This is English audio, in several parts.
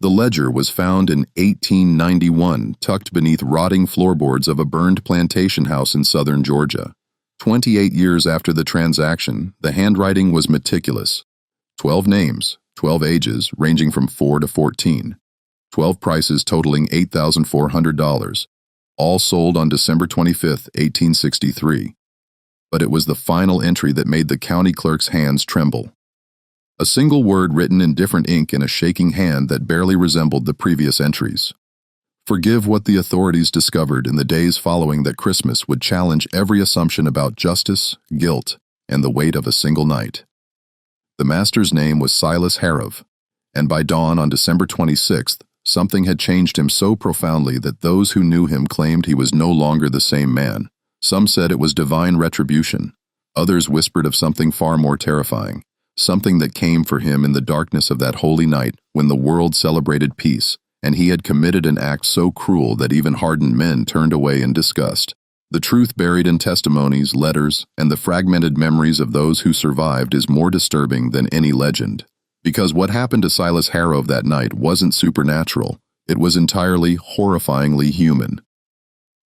The ledger was found in 1891, tucked beneath rotting floorboards of a burned plantation house in southern Georgia. 28 years after the transaction, the handwriting was meticulous. 12 names, 12 ages ranging from 4 to 14. 12 prices totaling $8,400, all sold on December 25, 1863. But it was the final entry that made the county clerk's hands tremble. A single word written in different ink in a shaking hand that barely resembled the previous entries. Forgive what the authorities discovered in the days following that Christmas would challenge every assumption about justice, guilt, and the weight of a single night. The master's name was Silas Hargrove, and by dawn on December 26th, something had changed him so profoundly that those who knew him claimed he was no longer the same man. Some said it was divine retribution. Others whispered of something far more terrifying, something that came for him in the darkness of that holy night when the world celebrated peace, and he had committed an act so cruel that even hardened men turned away in disgust. The truth buried in testimonies, letters, and the fragmented memories of those who survived is more disturbing than any legend. Because what happened to Silas Hargrove that night wasn't supernatural, it was entirely, horrifyingly human.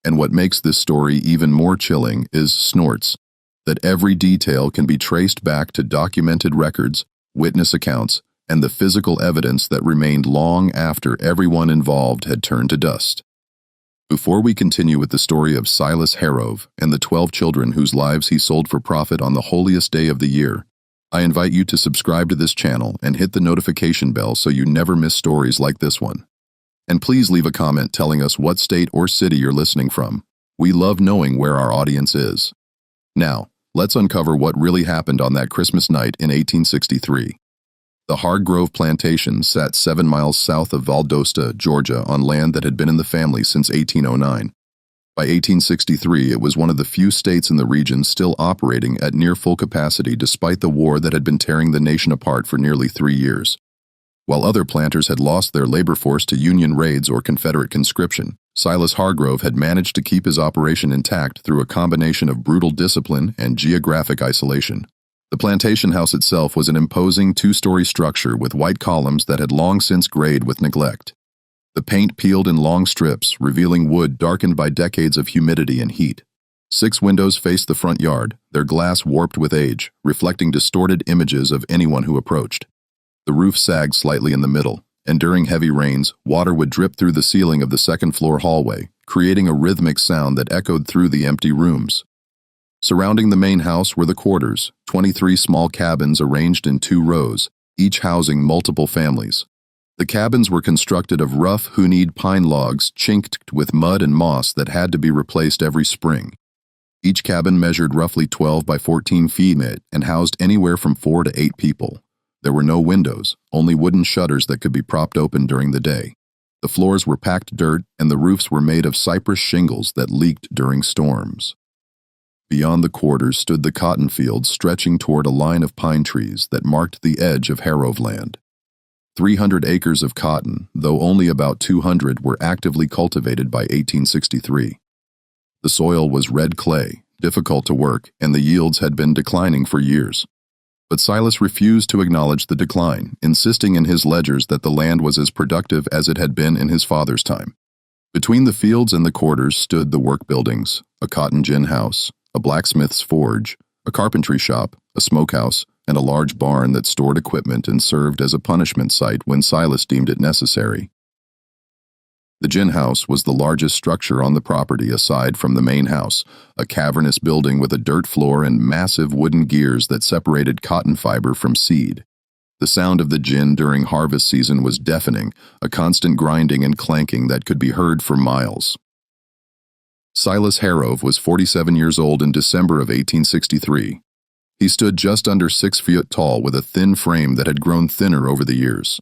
And what makes this story even more chilling is snorts, that every detail can be traced back to documented records, witness accounts, and the physical evidence that remained long after everyone involved had turned to dust. Before we continue with the story of Silas Hargrove and the 12 children whose lives he sold for profit on the holiest day of the year, I invite you to subscribe to this channel and hit the notification bell so you never miss stories like this one. And please leave a comment telling us what state or city you're listening from. We love knowing where our audience is. Now, let's uncover what really happened on that Christmas night in 1863. The Hargrove plantation sat 7 miles south of Valdosta, Georgia, on land that had been in the family since 1809. By 1863, it was one of the few states in the region still operating at near full capacity despite the war that had been tearing the nation apart for nearly 3 years. While other planters had lost their labor force to Union raids or Confederate conscription, Silas Hargrove had managed to keep his operation intact through a combination of brutal discipline and geographic isolation. The plantation house itself was an imposing 2-story structure with white columns that had long since grayed with neglect. The paint peeled in long strips, revealing wood darkened by decades of humidity and heat. 6 windows faced the front yard, their glass warped with age, reflecting distorted images of anyone who approached. The roof sagged slightly in the middle, and during heavy rains, water would drip through the ceiling of the second-floor hallway, creating a rhythmic sound that echoed through the empty rooms. Surrounding the main house were the quarters, 23 small cabins arranged in 2 rows, each housing multiple families. The cabins were constructed of rough, hewn pine logs chinked with mud and moss that had to be replaced every spring. Each cabin measured roughly 12 by 14 feet and housed anywhere from 4 to 8 people. There were no windows, only wooden shutters that could be propped open during the day. The floors were packed dirt, and the roofs were made of cypress shingles that leaked during storms. Beyond the quarters stood the cotton fields stretching toward a line of pine trees that marked the edge of Hargrove land. 300 acres of cotton, though only about 200 were actively cultivated by 1863. The soil was red clay, difficult to work, and the yields had been declining for years. But Silas refused to acknowledge the decline, insisting in his ledgers that the land was as productive as it had been in his father's time. Between the fields and the quarters stood the work buildings, a cotton gin house, a blacksmith's forge, a carpentry shop, a smokehouse, and a large barn that stored equipment and served as a punishment site when Silas deemed it necessary. The gin house was the largest structure on the property aside from the main house, a cavernous building with a dirt floor and massive wooden gears that separated cotton fiber from seed. The sound of the gin during harvest season was deafening, a constant grinding and clanking that could be heard for miles. Silas Hargrove was 47 years old in December of 1863. He stood just under 6 feet tall with a thin frame that had grown thinner over the years.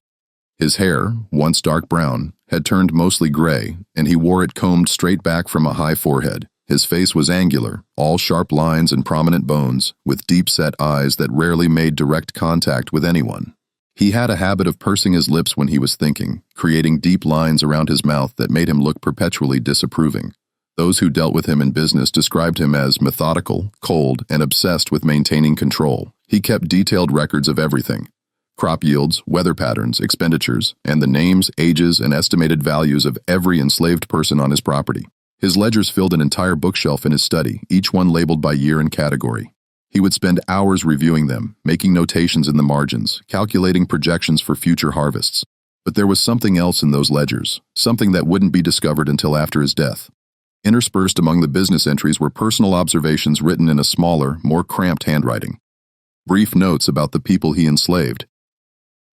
His hair, once dark brown, had turned mostly gray, and he wore it combed straight back from a high forehead. His face was angular, all sharp lines and prominent bones, with deep-set eyes that rarely made direct contact with anyone. He had a habit of pursing his lips when he was thinking, creating deep lines around his mouth that made him look perpetually disapproving. Those who dealt with him in business described him as methodical, cold, and obsessed with maintaining control. He kept detailed records of everything: crop yields, weather patterns, expenditures, and the names, ages, and estimated values of every enslaved person on his property. His ledgers filled an entire bookshelf in his study, each one labeled by year and category. He would spend hours reviewing them, making notations in the margins, calculating projections for future harvests. But there was something else in those ledgers, something that wouldn't be discovered until after his death. Interspersed among the business entries were personal observations written in a smaller, more cramped handwriting. Brief notes about the people he enslaved.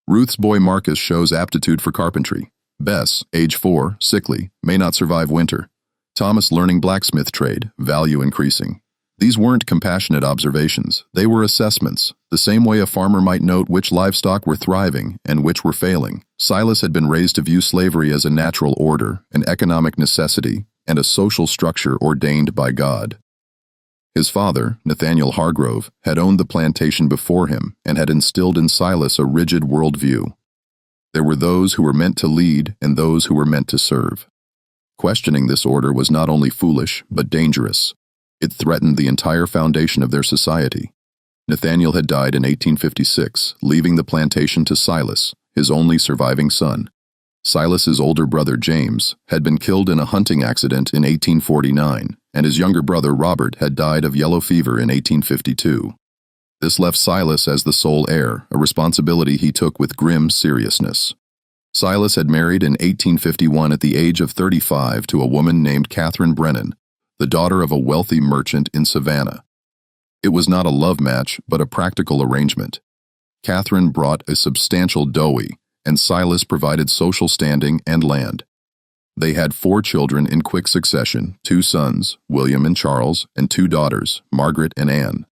Ruth's boy Marcus shows aptitude for carpentry. Bess, age 4, sickly, may not survive winter. Thomas learning blacksmith trade, value increasing. These weren't compassionate observations, they were assessments. The same way a farmer might note which livestock were thriving and which were failing. Silas had been raised to view slavery as a natural order, an economic necessity, and a social structure ordained by God. His father, Nathaniel Hargrove, had owned the plantation before him and had instilled in Silas a rigid worldview. There were those who were meant to lead and those who were meant to serve. Questioning this order was not only foolish, but dangerous. It threatened the entire foundation of their society. Nathaniel had died in 1856, leaving the plantation to Silas, his only surviving son. Silas's older brother James had been killed in a hunting accident in 1849, and his younger brother Robert had died of yellow fever in 1852. This left Silas as the sole heir, a responsibility he took with grim seriousness. Silas had married in 1851 at the age of 35 to a woman named Catherine Brennan, the daughter of a wealthy merchant in Savannah. It was not a love match, but a practical arrangement. Catherine brought a substantial dowry, and Silas provided social standing and land. They had 4 children in quick succession, 2 sons, William and Charles, and 2 daughters, Margaret and Anne.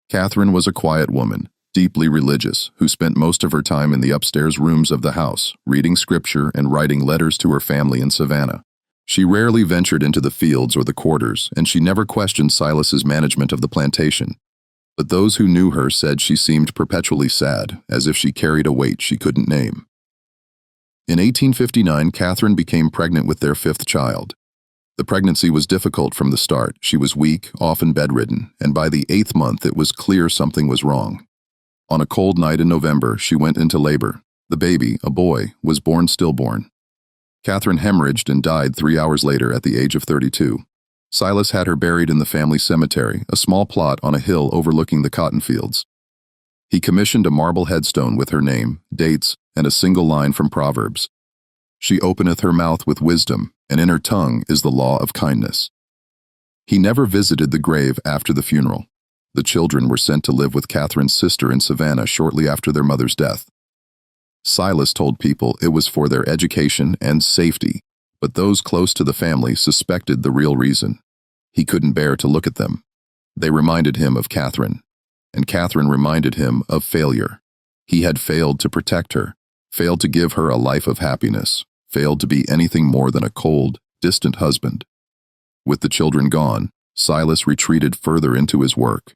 Catherine was a quiet woman, deeply religious, who spent most of her time in the upstairs rooms of the house, reading scripture and writing letters to her family in Savannah. She rarely ventured into the fields or the quarters, and she never questioned Silas's management of the plantation. But those who knew her said she seemed perpetually sad, as if she carried a weight she couldn't name. In 1859, Catherine became pregnant with their 5th child. The pregnancy was difficult from the start. She was weak, often bedridden, and by the 8th month it was clear something was wrong. On a cold night in November, she went into labor. The baby, a boy, was born stillborn. Catherine hemorrhaged and died 3 hours later at the age of 32. Silas had her buried in the family cemetery, a small plot on a hill overlooking the cotton fields. He commissioned a marble headstone with her name, dates, and a single line from Proverbs. She openeth her mouth with wisdom, and in her tongue is the law of kindness. He never visited the grave after the funeral. The children were sent to live with Catherine's sister in Savannah shortly after their mother's death. Silas told people it was for their education and safety, but those close to the family suspected the real reason. He couldn't bear to look at them. They reminded him of Catherine, and Catherine reminded him of failure. He had failed to protect her, failed to give her a life of happiness, failed to be anything more than a cold, distant husband. With the children gone, Silas retreated further into his work.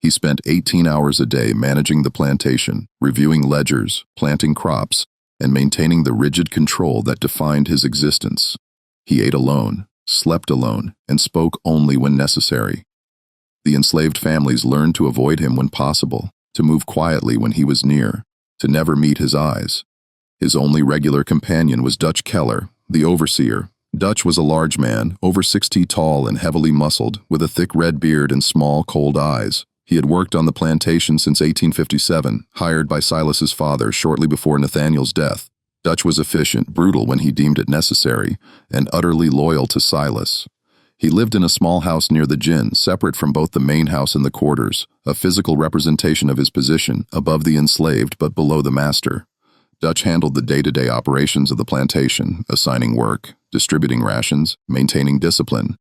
He spent 18 hours a day managing the plantation, reviewing ledgers, planting crops, and maintaining the rigid control that defined his existence. He ate alone, slept alone, and spoke only when necessary. The enslaved families learned to avoid him when possible, to move quietly when he was near, to never meet his eyes. His only regular companion was Dutch Keller, the overseer. Dutch was a large man, over 6 feet tall and heavily muscled, with a thick red beard and small, cold eyes. He had worked on the plantation since 1857, hired by Silas's father shortly before Nathaniel's death. Dutch was efficient, brutal when he deemed it necessary, and utterly loyal to Silas. He lived in a small house near the gin, separate from both the main house and the quarters, a physical representation of his position, above the enslaved but below the master. Dutch handled the day-to-day operations of the plantation, assigning work, distributing rations, maintaining discipline.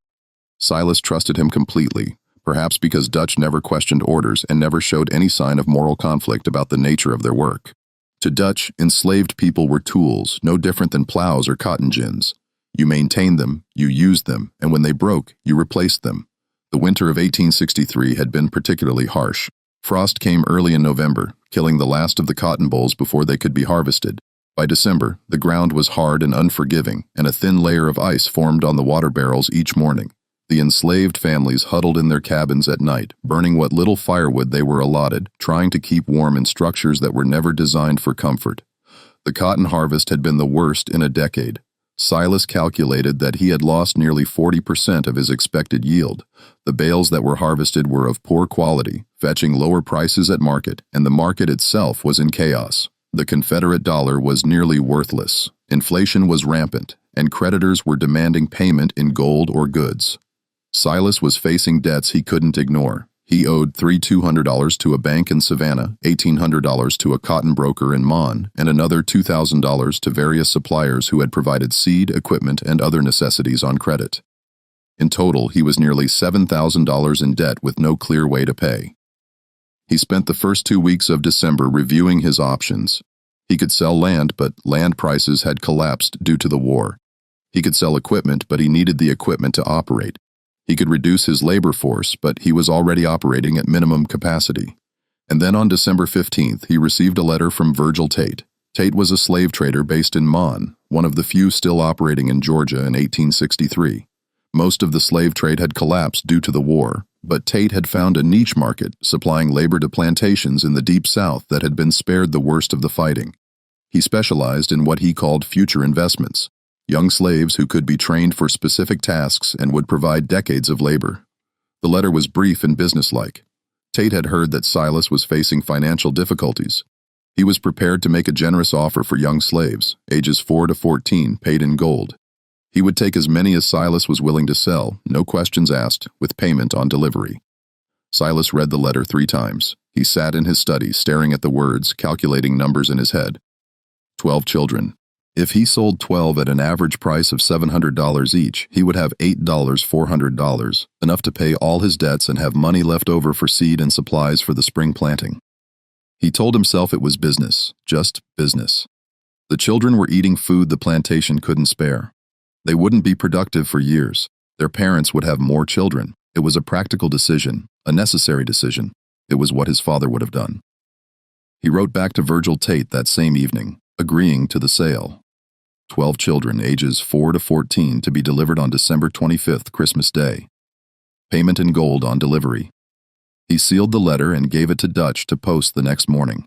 Silas trusted him completely, perhaps because Dutch never questioned orders and never showed any sign of moral conflict about the nature of their work. To Dutch, enslaved people were tools, no different than plows or cotton gins. You maintained them, you used them, and when they broke, you replaced them. The winter of 1863 had been particularly harsh. Frost came early in November, killing the last of the cotton bolls before they could be harvested. By December, the ground was hard and unforgiving, and a thin layer of ice formed on the water barrels each morning. The enslaved families huddled in their cabins at night, burning what little firewood they were allotted, trying to keep warm in structures that were never designed for comfort. The cotton harvest had been the worst in a decade. Silas calculated that he had lost nearly 40% of his expected yield. The bales that were harvested were of poor quality, fetching lower prices at market, and the market itself was in chaos. The Confederate dollar was nearly worthless. Inflation was rampant, and creditors were demanding payment in gold or goods. Silas was facing debts he couldn't ignore. He owed $200 to a bank in Savannah, $1,800 to a cotton broker in Mon, and another $2,000 to various suppliers who had provided seed, equipment, and other necessities on credit. In total, he was nearly $7,000 in debt with no clear way to pay. He spent the first 2 weeks of December reviewing his options. He could sell land, but land prices had collapsed due to the war. He could sell equipment, but he needed the equipment to operate. He could reduce his labor force, but he was already operating at minimum capacity. And then on December 15th, he received a letter from Virgil Tate. Tate was a slave trader based in Mon, one of the few still operating in Georgia in 1863. Most of the slave trade had collapsed due to the war, but Tate had found a niche market, supplying labor to plantations in the Deep South that had been spared the worst of the fighting. He specialized in what he called future investments. Young slaves who could be trained for specific tasks and would provide decades of labor. The letter was brief and businesslike. Tate had heard that Silas was facing financial difficulties. He was prepared to make a generous offer for young slaves, ages 4 to 14, paid in gold. He would take as many as Silas was willing to sell, no questions asked, with payment on delivery. Silas read the letter 3 times. He sat in his study, staring at the words, calculating numbers in his head. 12 children. If he sold 12 at an average price of $700 each, he would have $400, enough to pay all his debts and have money left over for seed and supplies for the spring planting. He told himself it was business, just business. The children were eating food the plantation couldn't spare. They wouldn't be productive for years. Their parents would have more children. It was a practical decision, a necessary decision. It was what his father would have done. He wrote back to Virgil Tate that same evening, agreeing to the sale. 12 children, ages 4 to 14, to be delivered on December 25th, Christmas Day. Payment in gold on delivery. He sealed the letter and gave it to Dutch to post the next morning.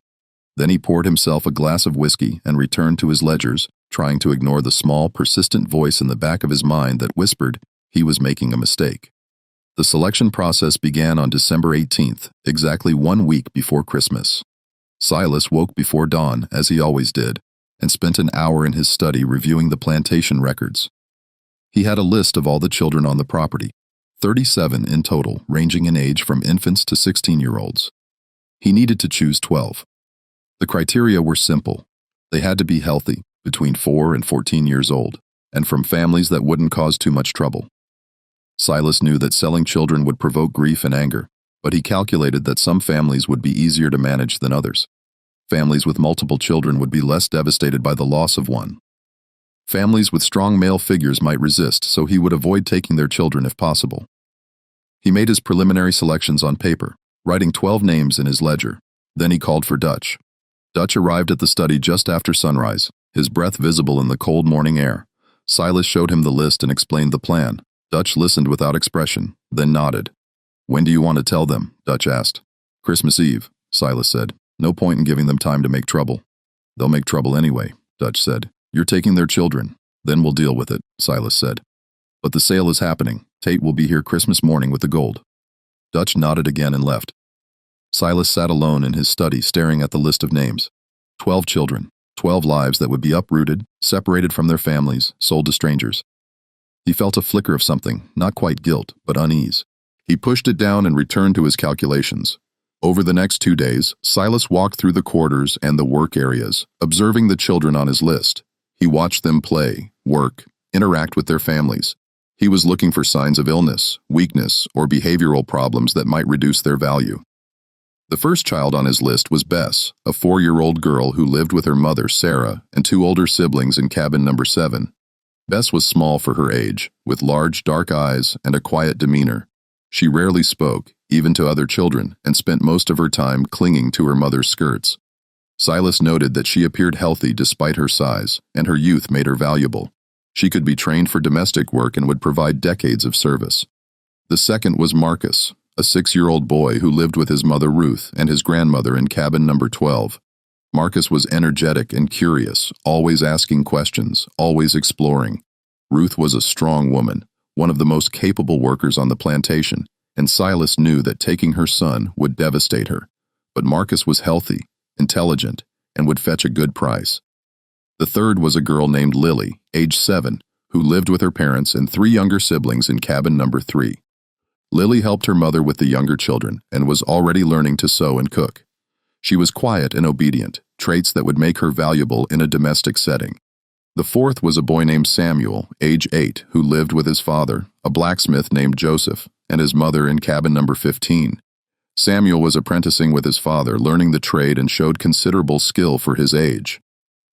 Then he poured himself a glass of whiskey and returned to his ledgers, trying to ignore the small, persistent voice in the back of his mind that whispered he was making a mistake. The selection process began on December 18th, exactly 1 week before Christmas. Silas woke before dawn, as he always did, and spent an hour in his study reviewing the plantation records. He had a list of all the children on the property, 37 in total, ranging in age from infants to 16-year-olds. He needed to choose 12. The criteria were simple. They had to be healthy, between 4 and 14 years old, and from families that wouldn't cause too much trouble. Silas knew that selling children would provoke grief and anger, but he calculated that some families would be easier to manage than others. Families with multiple children would be less devastated by the loss of one. Families with strong male figures might resist, so he would avoid taking their children if possible. He made his preliminary selections on paper, writing 12 names in his ledger. Then he called for Dutch. Dutch arrived at the study just after sunrise, his breath visible in the cold morning air. Silas showed him the list and explained the plan. Dutch listened without expression, then nodded. "When do you want to tell them?" Dutch asked. "Christmas Eve," Silas said. "No point in giving them time to make trouble." "They'll make trouble anyway," Dutch said. "You're taking their children. Then we'll deal with it," Silas said. "But the sale is happening. Tate will be here Christmas morning with the gold." Dutch nodded again and left. Silas sat alone in his study staring at the list of names. 12 children, 12 lives that would be uprooted, separated from their families, sold to strangers. He felt a flicker of something, not quite guilt, but unease. He pushed it down and returned to his calculations. Over the next 2 days, Silas walked through the quarters and the work areas, observing the children on his list. He watched them play, work, interact with their families. He was looking for signs of illness, weakness, or behavioral problems that might reduce their value. The first child on his list was Bess, a 4-year-old girl who lived with her mother, Sarah, and 2 older siblings in cabin number 7. Bess was small for her age, with large, dark eyes and a quiet demeanor. She rarely spoke, even to other children, and spent most of her time clinging to her mother's skirts. Silas noted that she appeared healthy despite her size, and her youth made her valuable. She could be trained for domestic work and would provide decades of service. The second was Marcus, a 6-year-old boy who lived with his mother Ruth and his grandmother in cabin number 12. Marcus was energetic and curious, always asking questions, always exploring. Ruth was a strong woman, one of the most capable workers on the plantation, and Silas knew that taking her son would devastate her. But Marcus was healthy, intelligent, and would fetch a good price. The third was a girl named Lily, age 7, who lived with her parents and 3 younger siblings in cabin number 3. Lily helped her mother with the younger children and was already learning to sew and cook. She was quiet and obedient, traits that would make her valuable in a domestic setting. The fourth was a boy named Samuel, age 8, who lived with his father, a blacksmith named Joseph, and his mother in cabin number 15. Samuel was apprenticing with his father, learning the trade, and showed considerable skill for his age.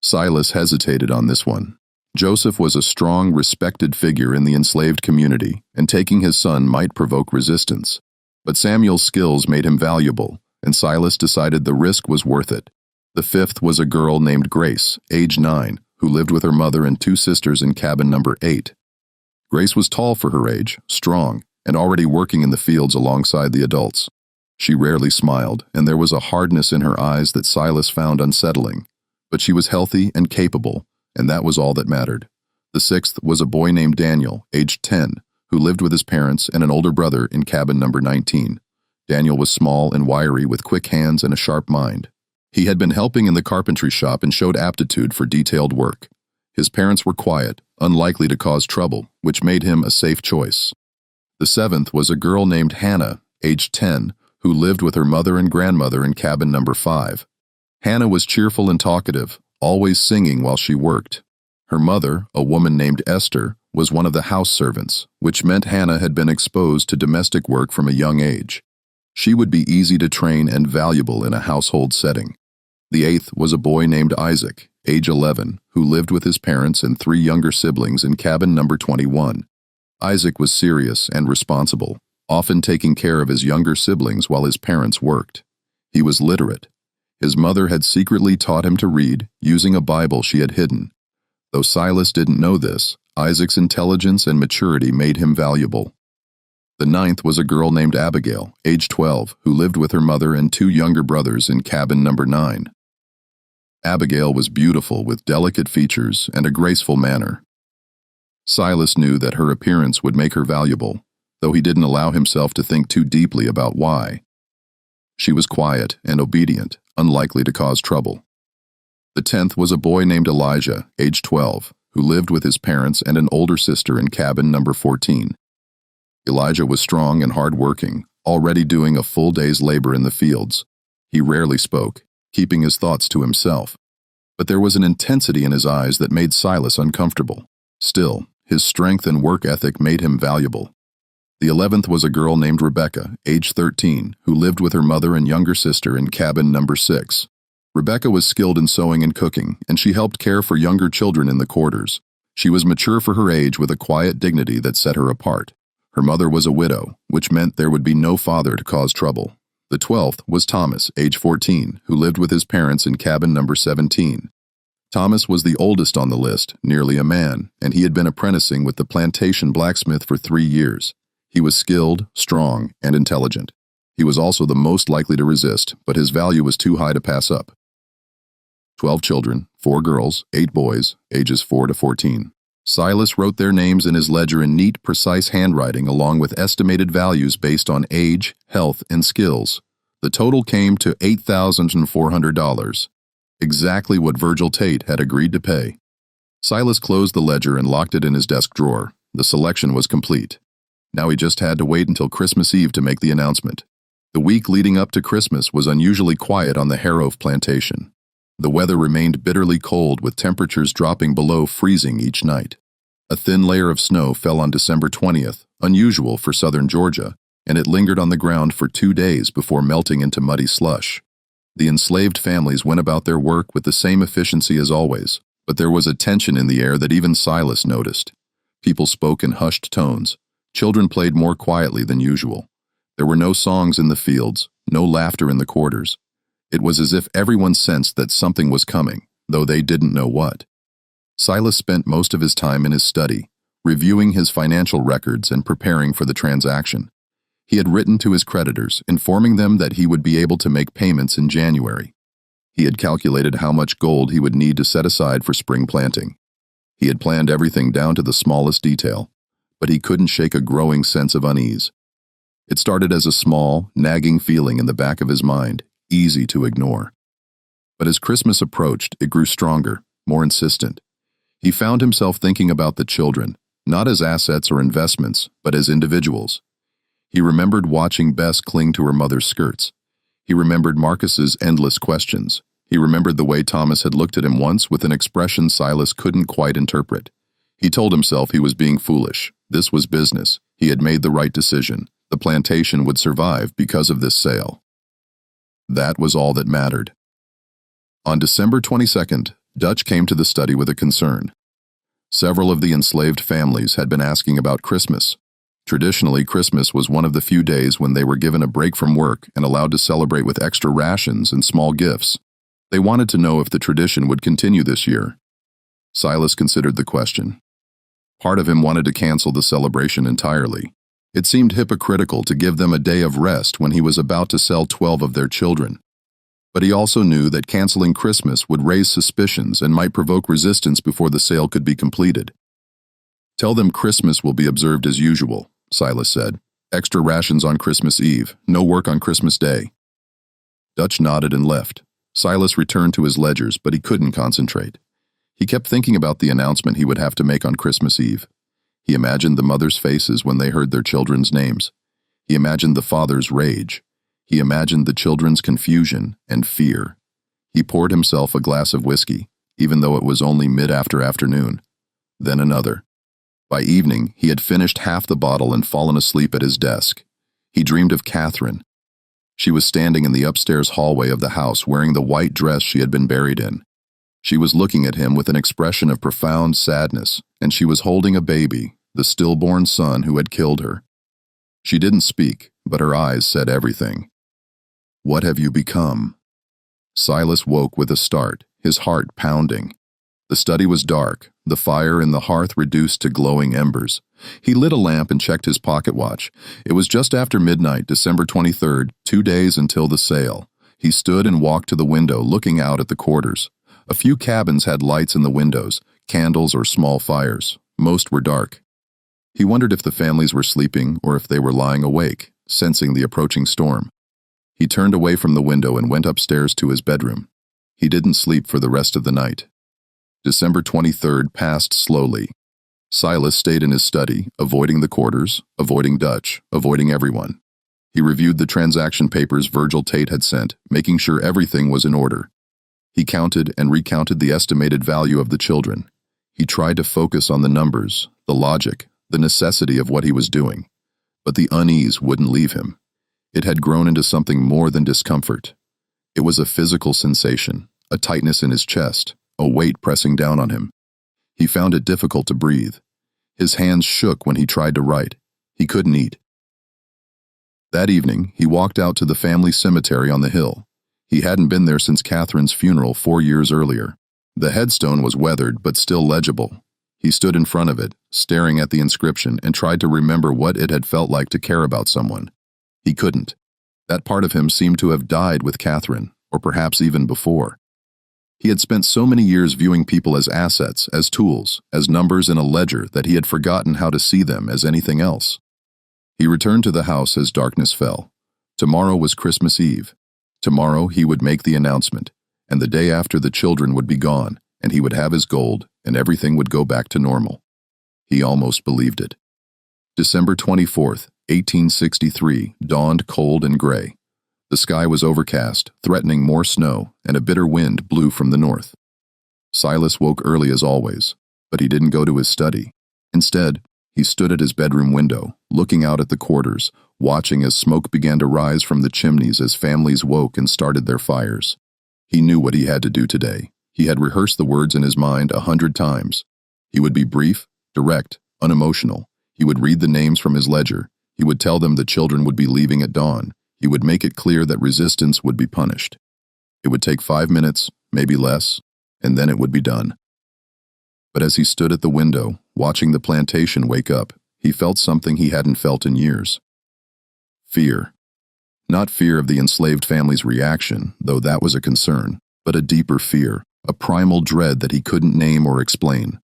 Silas hesitated on this one. Joseph was a strong, respected figure in the enslaved community, and taking his son might provoke resistance. But Samuel's skills made him valuable, and Silas decided the risk was worth it. The fifth was a girl named Grace, age 9, who lived with her mother and 2 sisters in cabin number 8. Grace was tall for her age, strong, and already working in the fields alongside the adults. She rarely smiled, and there was a hardness in her eyes that Silas found unsettling. But she was healthy and capable, and that was all that mattered. The sixth was a boy named Daniel, aged 10, who lived with his parents and an older brother in cabin number 19. Daniel was small and wiry with quick hands and a sharp mind. He had been helping in the carpentry shop and showed aptitude for detailed work. His parents were quiet, unlikely to cause trouble, which made him a safe choice. The seventh was a girl named Hannah, aged 10, who lived with her mother and grandmother in cabin number 5. Hannah was cheerful and talkative, always singing while she worked. Her mother, a woman named Esther, was one of the house servants, which meant Hannah had been exposed to domestic work from a young age. She would be easy to train and valuable in a household setting. The eighth was a boy named Isaac, age 11, who lived with his parents and 3 younger siblings in cabin number 21. Isaac was serious and responsible, often taking care of his younger siblings while his parents worked. He was literate. His mother had secretly taught him to read, using a Bible she had hidden. Though Silas didn't know this, Isaac's intelligence and maturity made him valuable. The ninth was a girl named Abigail, age 12, who lived with her mother and 2 younger brothers in cabin number 9. Abigail was beautiful with delicate features and a graceful manner. Silas knew that her appearance would make her valuable, though he didn't allow himself to think too deeply about why. She was quiet and obedient, unlikely to cause trouble. The 10th was a boy named Elijah, age 12, who lived with his parents and an older sister in cabin number 14. Elijah was strong and hard-working, already doing a full day's labor in the fields. He rarely spoke, keeping his thoughts to himself. But there was an intensity in his eyes that made Silas uncomfortable. Still, his strength and work ethic made him valuable. The 11th was a girl named Rebecca, age 13, who lived with her mother and younger sister in cabin number 6. Rebecca was skilled in sewing and cooking, and she helped care for younger children in the quarters. She was mature for her age with a quiet dignity that set her apart. Her mother was a widow, which meant there would be no father to cause trouble. The 12th was Thomas, age 14, who lived with his parents in cabin number 17. Thomas was the oldest on the list, nearly a man, and he had been apprenticing with the plantation blacksmith for 3 years. He was skilled, strong, and intelligent. He was also the most likely to resist, but his value was too high to pass up. 12 children, 4 girls, 8 boys, ages 4 to 14. Silas wrote their names in his ledger in neat, precise handwriting along with estimated values based on age, health, and skills. The total came to $8,400, exactly what Virgil Tate had agreed to pay. Silas closed the ledger and locked it in his desk drawer. The selection was complete. Now he just had to wait until Christmas Eve to make the announcement. The week leading up to Christmas was unusually quiet on the Hargrove plantation. The weather remained bitterly cold with temperatures dropping below freezing each night. A thin layer of snow fell on December 20th, unusual for southern Georgia, and it lingered on the ground for 2 days before melting into muddy slush. The enslaved families went about their work with the same efficiency as always, but there was a tension in the air that even Silas noticed. People spoke in hushed tones. Children played more quietly than usual. There were no songs in the fields, no laughter in the quarters. It was as if everyone sensed that something was coming, though they didn't know what. Silas spent most of his time in his study, reviewing his financial records and preparing for the transaction. He had written to his creditors, informing them that he would be able to make payments in January. He had calculated how much gold he would need to set aside for spring planting. He had planned everything down to the smallest detail, but he couldn't shake a growing sense of unease. It started as a small, nagging feeling in the back of his mind, easy to ignore. But as Christmas approached, it grew stronger, more insistent. He found himself thinking about the children, not as assets or investments, but as individuals. He remembered watching Bess cling to her mother's skirts. He remembered Marcus's endless questions. He remembered the way Thomas had looked at him once with an expression Silas couldn't quite interpret. He told himself he was being foolish. This was business. He had made the right decision. The plantation would survive because of this sale. That was all that mattered. On December 22nd, Dutch came to the study with a concern. Several of the enslaved families had been asking about Christmas. Traditionally, Christmas was one of the few days when they were given a break from work and allowed to celebrate with extra rations and small gifts. They wanted to know if the tradition would continue this year. Silas considered the question. Part of him wanted to cancel the celebration entirely. It seemed hypocritical to give them a day of rest when he was about to sell 12 of their children. But he also knew that canceling Christmas would raise suspicions and might provoke resistance before the sale could be completed. "Tell them Christmas will be observed as usual," Silas said. "Extra rations on Christmas Eve, no work on Christmas Day." Dutch nodded and left. Silas returned to his ledgers, but he couldn't concentrate. He kept thinking about the announcement he would have to make on Christmas Eve. He imagined the mothers' faces when they heard their children's names. He imagined the father's rage. He imagined the children's confusion and fear. He poured himself a glass of whiskey, even though it was only mid-afternoon. Then another. By evening, he had finished half the bottle and fallen asleep at his desk. He dreamed of Catherine. She was standing in the upstairs hallway of the house wearing the white dress she had been buried in. She was looking at him with an expression of profound sadness, and she was holding a baby, the stillborn son who had killed her. She didn't speak, but her eyes said everything. "What have you become?" Silas woke with a start, his heart pounding. The study was dark, the fire in the hearth reduced to glowing embers. He lit a lamp and checked his pocket watch. It was just after midnight, December 23rd, 2 days until the sale. He stood and walked to the window, looking out at the quarters. A few cabins had lights in the windows, candles or small fires. Most were dark. He wondered if the families were sleeping or if they were lying awake, sensing the approaching storm. He turned away from the window and went upstairs to his bedroom. He didn't sleep for the rest of the night. December 23rd passed slowly. Silas stayed in his study, avoiding the quarters, avoiding Dutch, avoiding everyone. He reviewed the transaction papers Virgil Tate had sent, making sure everything was in order. He counted and recounted the estimated value of the children. He tried to focus on the numbers, the logic, the necessity of what he was doing. But the unease wouldn't leave him. It had grown into something more than discomfort. It was a physical sensation, a tightness in his chest, a weight pressing down on him. He found it difficult to breathe. His hands shook when he tried to write. He couldn't eat. That evening, he walked out to the family cemetery on the hill. He hadn't been there since Catherine's funeral 4 years earlier. The headstone was weathered but still legible. He stood in front of it, staring at the inscription, and tried to remember what it had felt like to care about someone. He couldn't. That part of him seemed to have died with Catherine, or perhaps even before. He had spent so many years viewing people as assets, as tools, as numbers in a ledger that he had forgotten how to see them as anything else. He returned to the house as darkness fell. Tomorrow was Christmas Eve. Tomorrow he would make the announcement, and the day after the children would be gone, and he would have his gold, and everything would go back to normal. He almost believed it. December 24th, 1863, dawned cold and gray. The sky was overcast, threatening more snow, and a bitter wind blew from the north. Silas woke early as always, but he didn't go to his study. Instead, he stood at his bedroom window, looking out at the quarters, watching as smoke began to rise from the chimneys as families woke and started their fires. He knew what he had to do today. He had rehearsed the words in his mind 100 times. He would be brief, direct, unemotional. He would read the names from his ledger. He would tell them the children would be leaving at dawn. He would make it clear that resistance would be punished. It would take 5 minutes, maybe less, and then it would be done. But as he stood at the window, watching the plantation wake up, he felt something he hadn't felt in years. Fear. Not fear of the enslaved family's reaction, though that was a concern, but a deeper fear, a primal dread that he couldn't name or explain.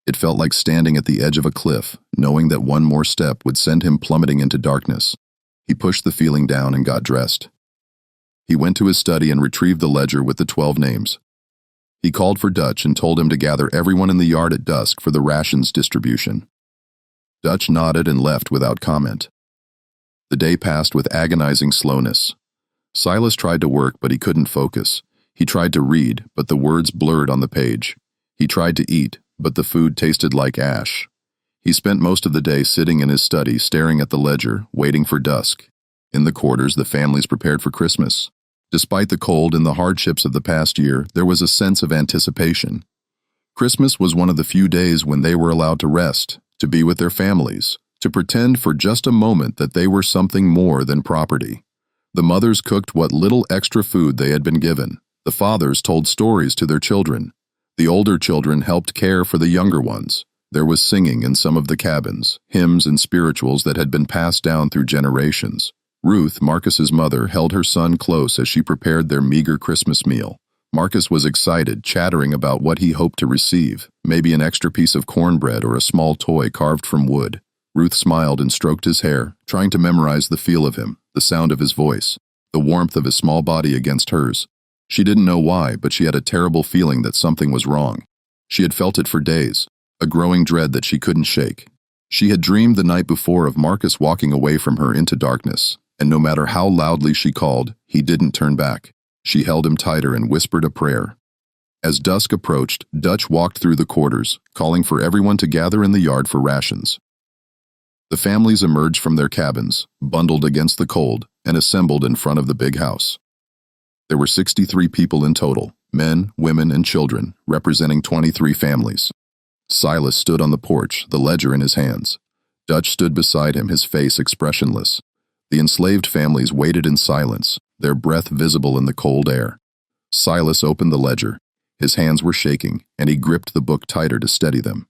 It felt like standing at the edge of a cliff, knowing that one more step would send him plummeting into darkness. He pushed the feeling down and got dressed. He went to his study and retrieved the ledger with the 12 names. He called for Dutch and told him to gather everyone in the yard at dusk for the rations distribution. Dutch nodded and left without comment. The day passed with agonizing slowness. Silas tried to work, but he couldn't focus. He tried to read, but the words blurred on the page. He tried to eat, but the food tasted like ash. He spent most of the day sitting in his study, staring at the ledger, waiting for dusk. In the quarters, the families prepared for Christmas. Despite the cold and the hardships of the past year, there was a sense of anticipation. Christmas was one of the few days when they were allowed to rest, to be with their families, to pretend for just a moment that they were something more than property. The mothers cooked what little extra food they had been given. The fathers told stories to their children. The older children helped care for the younger ones. There was singing in some of the cabins, hymns and spirituals that had been passed down through generations. Ruth, Marcus's mother, held her son close as she prepared their meager Christmas meal. Marcus was excited, chattering about what he hoped to receive, maybe an extra piece of cornbread or a small toy carved from wood. Ruth smiled and stroked his hair, trying to memorize the feel of him, the sound of his voice, the warmth of his small body against hers. She didn't know why, but she had a terrible feeling that something was wrong. She had felt it for days, a growing dread that she couldn't shake. She had dreamed the night before of Marcus walking away from her into darkness, and no matter how loudly she called, he didn't turn back. She held him tighter and whispered a prayer. As dusk approached, Dutch walked through the quarters, calling for everyone to gather in the yard for rations. The families emerged from their cabins, bundled against the cold, and assembled in front of the big house. There were 63 people in total, men, women, and children, representing 23 families. Silas stood on the porch, the ledger in his hands. Dutch stood beside him, his face expressionless. The enslaved families waited in silence, their breath visible in the cold air. Silas opened the ledger. His hands were shaking, and he gripped the book tighter to steady them.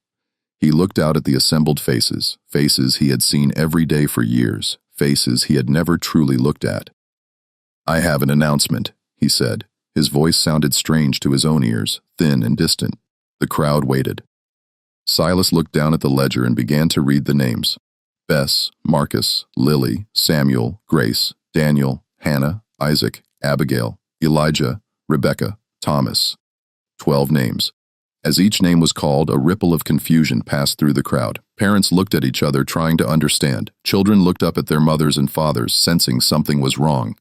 He looked out at the assembled faces, faces he had seen every day for years, faces he had never truly looked at. "I have an announcement," he said. His voice sounded strange to his own ears, thin and distant. The crowd waited. Silas looked down at the ledger and began to read the names. Bess, Marcus, Lily, Samuel, Grace, Daniel, Hannah, Isaac, Abigail, Elijah, Rebecca, Thomas. 12 names. As each name was called, a ripple of confusion passed through the crowd. Parents looked at each other, trying to understand. Children looked up at their mothers and fathers, sensing something was wrong.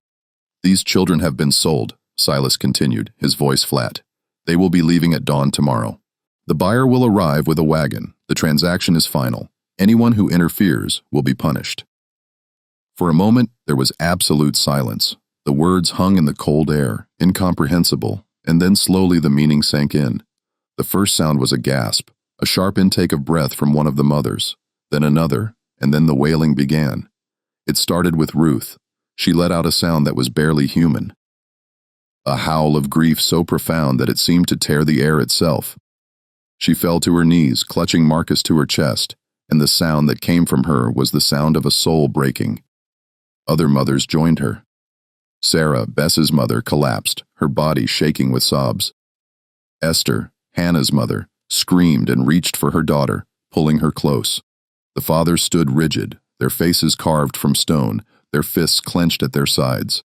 "These children have been sold," Silas continued, his voice flat. "They will be leaving at dawn tomorrow. The buyer will arrive with a wagon. The transaction is final. Anyone who interferes will be punished." For a moment, there was absolute silence. The words hung in the cold air, incomprehensible, and then slowly the meaning sank in. The first sound was a gasp, a sharp intake of breath from one of the mothers, then another, and then the wailing began. It started with Ruth. She let out a sound that was barely human. A howl of grief so profound that it seemed to tear the air itself. She fell to her knees, clutching Marcus to her chest, and the sound that came from her was the sound of a soul breaking. Other mothers joined her. Sarah, Bess's mother, collapsed, her body shaking with sobs. Esther, Hannah's mother, screamed and reached for her daughter, pulling her close. The fathers stood rigid, their faces carved from stone, their fists clenched at their sides.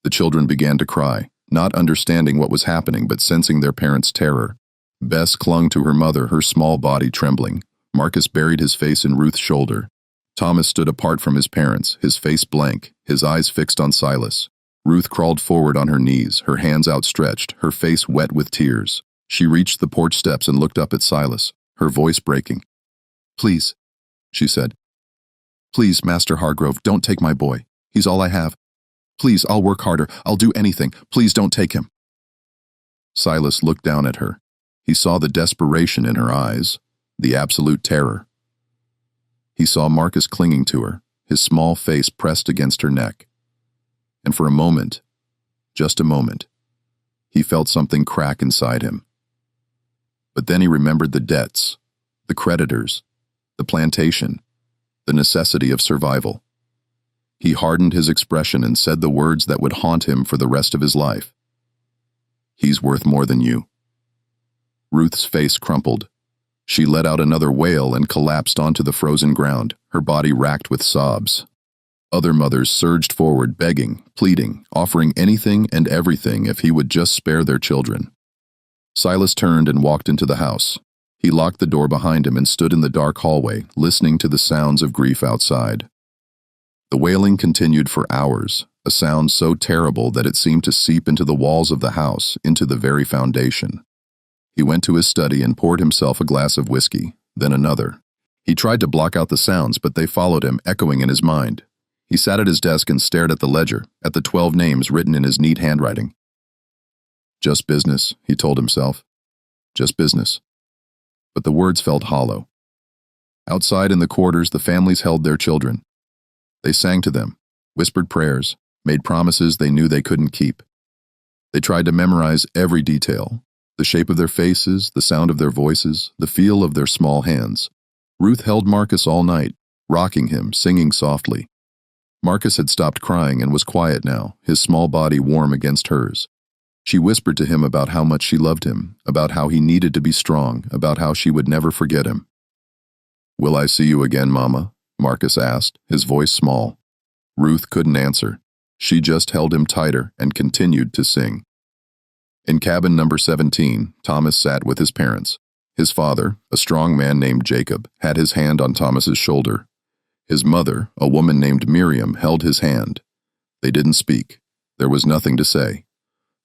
The children began to cry, not understanding what was happening but sensing their parents' terror. Bess clung to her mother, her small body trembling. Marcus buried his face in Ruth's shoulder. Thomas stood apart from his parents, his face blank, his eyes fixed on Silas. Ruth crawled forward on her knees, her hands outstretched, her face wet with tears. She reached the porch steps and looked up at Silas, her voice breaking. "Please," she said. "Please, Master Hargrove, don't take my boy. He's all I have. Please, I'll work harder. I'll do anything. Please don't take him." Silas looked down at her. He saw the desperation in her eyes, the absolute terror. He saw Marcus clinging to her, his small face pressed against her neck. And for a moment, just a moment, he felt something crack inside him. But then he remembered the debts, the creditors, the plantation, the necessity of survival. He hardened his expression and said the words that would haunt him for the rest of his life. "He's worth more than you." Ruth's face crumpled. She let out another wail and collapsed onto the frozen ground, her body racked with sobs. Other mothers surged forward, begging, pleading, offering anything and everything if he would just spare their children. Silas turned and walked into the house. He locked the door behind him and stood in the dark hallway, listening to the sounds of grief outside. The wailing continued for hours, a sound so terrible that it seemed to seep into the walls of the house, into the very foundation. He went to his study and poured himself a glass of whiskey, then another. He tried to block out the sounds, but they followed him, echoing in his mind. He sat at his desk and stared at the ledger, at the 12 names written in his neat handwriting. "Just business," he told himself. "Just business." But the words felt hollow. Outside in the quarters, the families held their children. They sang to them, whispered prayers, made promises they knew they couldn't keep. They tried to memorize every detail, the shape of their faces, the sound of their voices, the feel of their small hands. Ruth held Marcus all night, rocking him, singing softly. Marcus had stopped crying and was quiet now, his small body warm against hers. She whispered to him about how much she loved him, about how he needed to be strong, about how she would never forget him. "Will I see you again, Mama?" Marcus asked, his voice small. Ruth couldn't answer. She just held him tighter and continued to sing. In cabin number 17, Thomas sat with his parents. His father, a strong man named Jacob, had his hand on Thomas's shoulder. His mother, a woman named Miriam, held his hand. They didn't speak. There was nothing to say.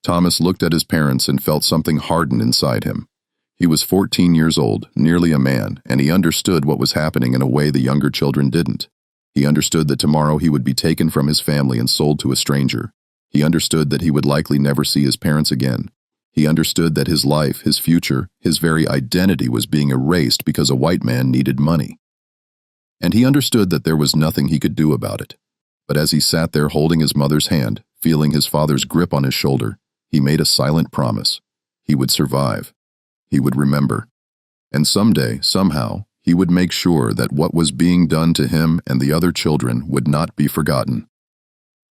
Thomas looked at his parents and felt something harden inside him. He was 14 years old, nearly a man, and he understood what was happening in a way the younger children didn't. He understood that tomorrow he would be taken from his family and sold to a stranger. He understood that he would likely never see his parents again. He understood that his life, his future, his very identity was being erased because a white man needed money. And he understood that there was nothing he could do about it. But as he sat there holding his mother's hand, feeling his father's grip on his shoulder, he made a silent promise. He would survive. He would remember. And someday, somehow, he would make sure that what was being done to him and the other children would not be forgotten.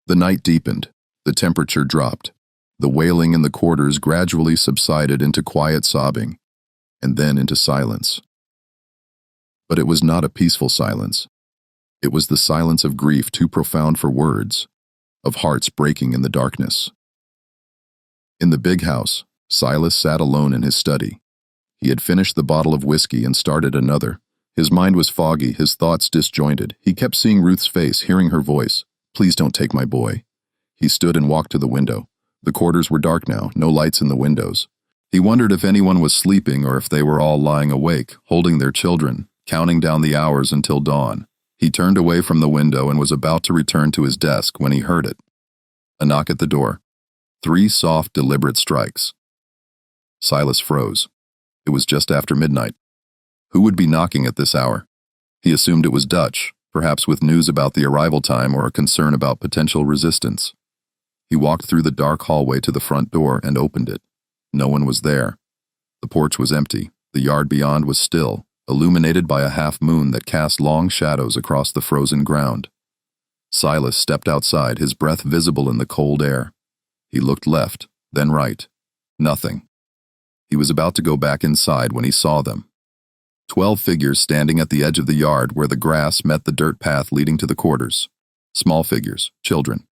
The night deepened. The temperature dropped. The wailing in the quarters gradually subsided into quiet sobbing, and then into silence. But it was not a peaceful silence. It was the silence of grief too profound for words, of hearts breaking in the darkness. In the big house, Silas sat alone in his study. He had finished the bottle of whiskey and started another. His mind was foggy, his thoughts disjointed. He kept seeing Ruth's face, hearing her voice. "Please don't take my boy." He stood and walked to the window. The quarters were dark now, no lights in the windows. He wondered if anyone was sleeping or if they were all lying awake, holding their children, counting down the hours until dawn. He turned away from the window and was about to return to his desk when he heard it. A knock at the door. 3 soft, deliberate strikes. Silas froze. It was just after midnight. Who would be knocking at this hour? He assumed it was Dutch, perhaps with news about the arrival time or a concern about potential resistance. He walked through the dark hallway to the front door and opened it. No one was there. The porch was empty. The yard beyond was still, illuminated by a half-moon that cast long shadows across the frozen ground. Silas stepped outside, his breath visible in the cold air. He looked left, then right. Nothing. He was about to go back inside when he saw them. 12 figures standing at the edge of the yard where the grass met the dirt path leading to the quarters. Small figures, children.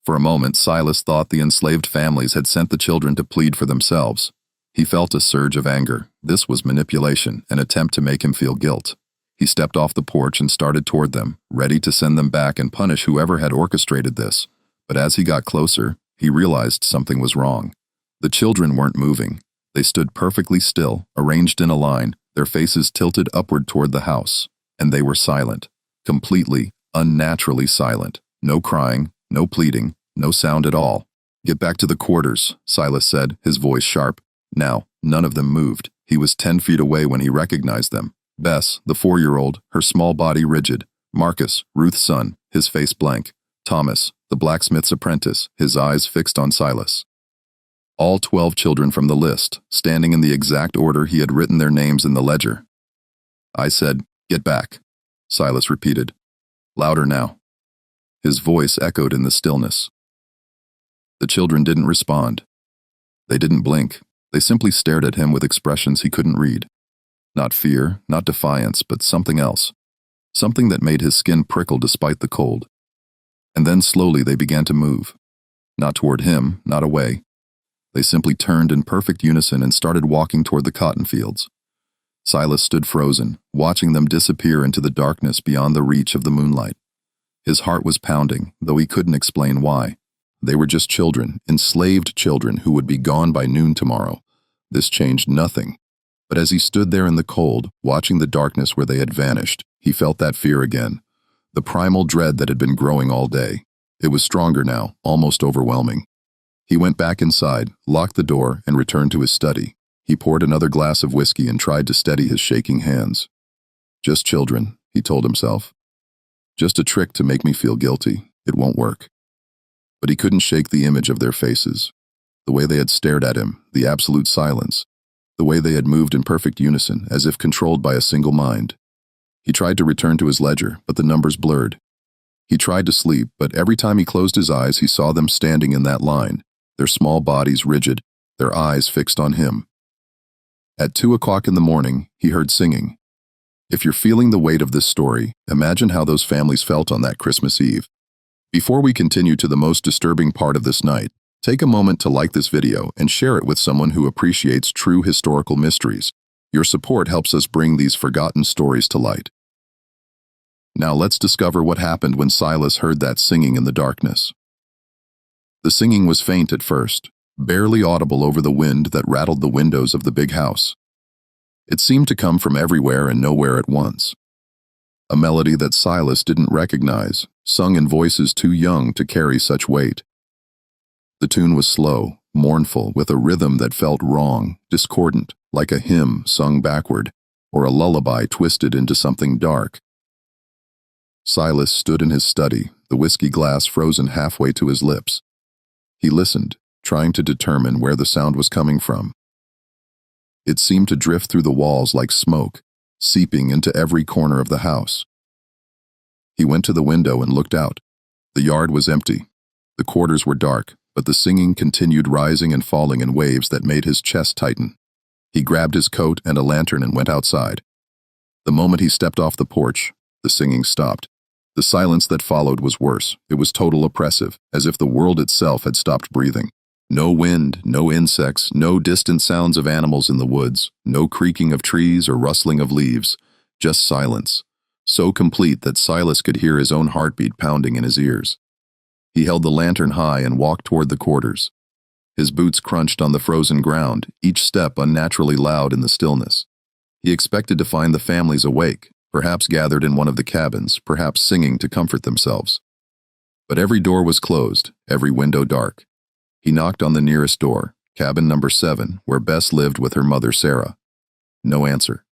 For a moment, Silas thought the enslaved families had sent the children to plead for themselves. He felt a surge of anger. This was manipulation, an attempt to make him feel guilt. He stepped off the porch and started toward them, ready to send them back and punish whoever had orchestrated this. But as he got closer, he realized something was wrong. The children weren't moving. They stood perfectly still, arranged in a line, their faces tilted upward toward the house. And they were silent. Completely, unnaturally silent. No crying, no pleading, no sound at all. "Get back to the quarters," Silas said, his voice sharp. Now, none of them moved. He was 10 feet away when he recognized them. Bess, the 4-year-old, her small body rigid. Marcus, Ruth's son, his face blank. Thomas, the blacksmith's apprentice, his eyes fixed on Silas. All 12 children from the list, standing in the exact order he had written their names in the ledger. I said, "Get back," Silas repeated. Louder now. His voice echoed in the stillness. The children didn't respond. They didn't blink. They simply stared at him with expressions he couldn't read. Not fear, not defiance, but something else. Something that made his skin prickle despite the cold. And then slowly they began to move. Not toward him, not away. They simply turned in perfect unison and started walking toward the cotton fields. Silas stood frozen, watching them disappear into the darkness beyond the reach of the moonlight. His heart was pounding, though he couldn't explain why. They were just children, enslaved children who would be gone by noon tomorrow. This changed nothing. But as he stood there in the cold, watching the darkness where they had vanished, he felt that fear again. The primal dread that had been growing all day. It was stronger now, almost overwhelming. He went back inside, locked the door, and returned to his study. He poured another glass of whiskey and tried to steady his shaking hands. Just children, he told himself. Just a trick to make me feel guilty. It won't work. But he couldn't shake the image of their faces. The way they had stared at him, the absolute silence. The way they had moved in perfect unison, as if controlled by a single mind. He tried to return to his ledger, but the numbers blurred. He tried to sleep, but every time he closed his eyes, he saw them standing in that line, their small bodies rigid, their eyes fixed on him. At 2 o'clock in the morning, he heard singing. If you're feeling the weight of this story, imagine how those families felt on that Christmas Eve. Before we continue to the most disturbing part of this night, take a moment to like this video and share it with someone who appreciates true historical mysteries. Your support helps us bring these forgotten stories to light. Now let's discover what happened when Silas heard that singing in the darkness. The singing was faint at first, barely audible over the wind that rattled the windows of the big house. It seemed to come from everywhere and nowhere at once. A melody that Silas didn't recognize, sung in voices too young to carry such weight. The tune was slow, mournful, with a rhythm that felt wrong, discordant, like a hymn sung backward, or a lullaby twisted into something dark. Silas stood in his study, the whiskey glass frozen halfway to his lips. He listened, trying to determine where the sound was coming from. It seemed to drift through the walls like smoke, seeping into every corner of the house. He went to the window and looked out. The yard was empty. The quarters were dark, but the singing continued rising and falling in waves that made his chest tighten. He grabbed his coat and a lantern and went outside. The moment he stepped off the porch, the singing stopped. The silence that followed was worse. It was total oppressive, as if the world itself had stopped breathing. No wind, no insects, no distant sounds of animals in the woods, no creaking of trees or rustling of leaves, just silence, so complete that Silas could hear his own heartbeat pounding in his ears. He held the lantern high and walked toward the quarters. His boots crunched on the frozen ground, each step unnaturally loud in the stillness. He expected to find the families awake, perhaps gathered in one of the cabins, perhaps singing to comfort themselves. But every door was closed, every window dark. He knocked on the nearest door, cabin number 7, where Bess lived with her mother Sarah. No answer.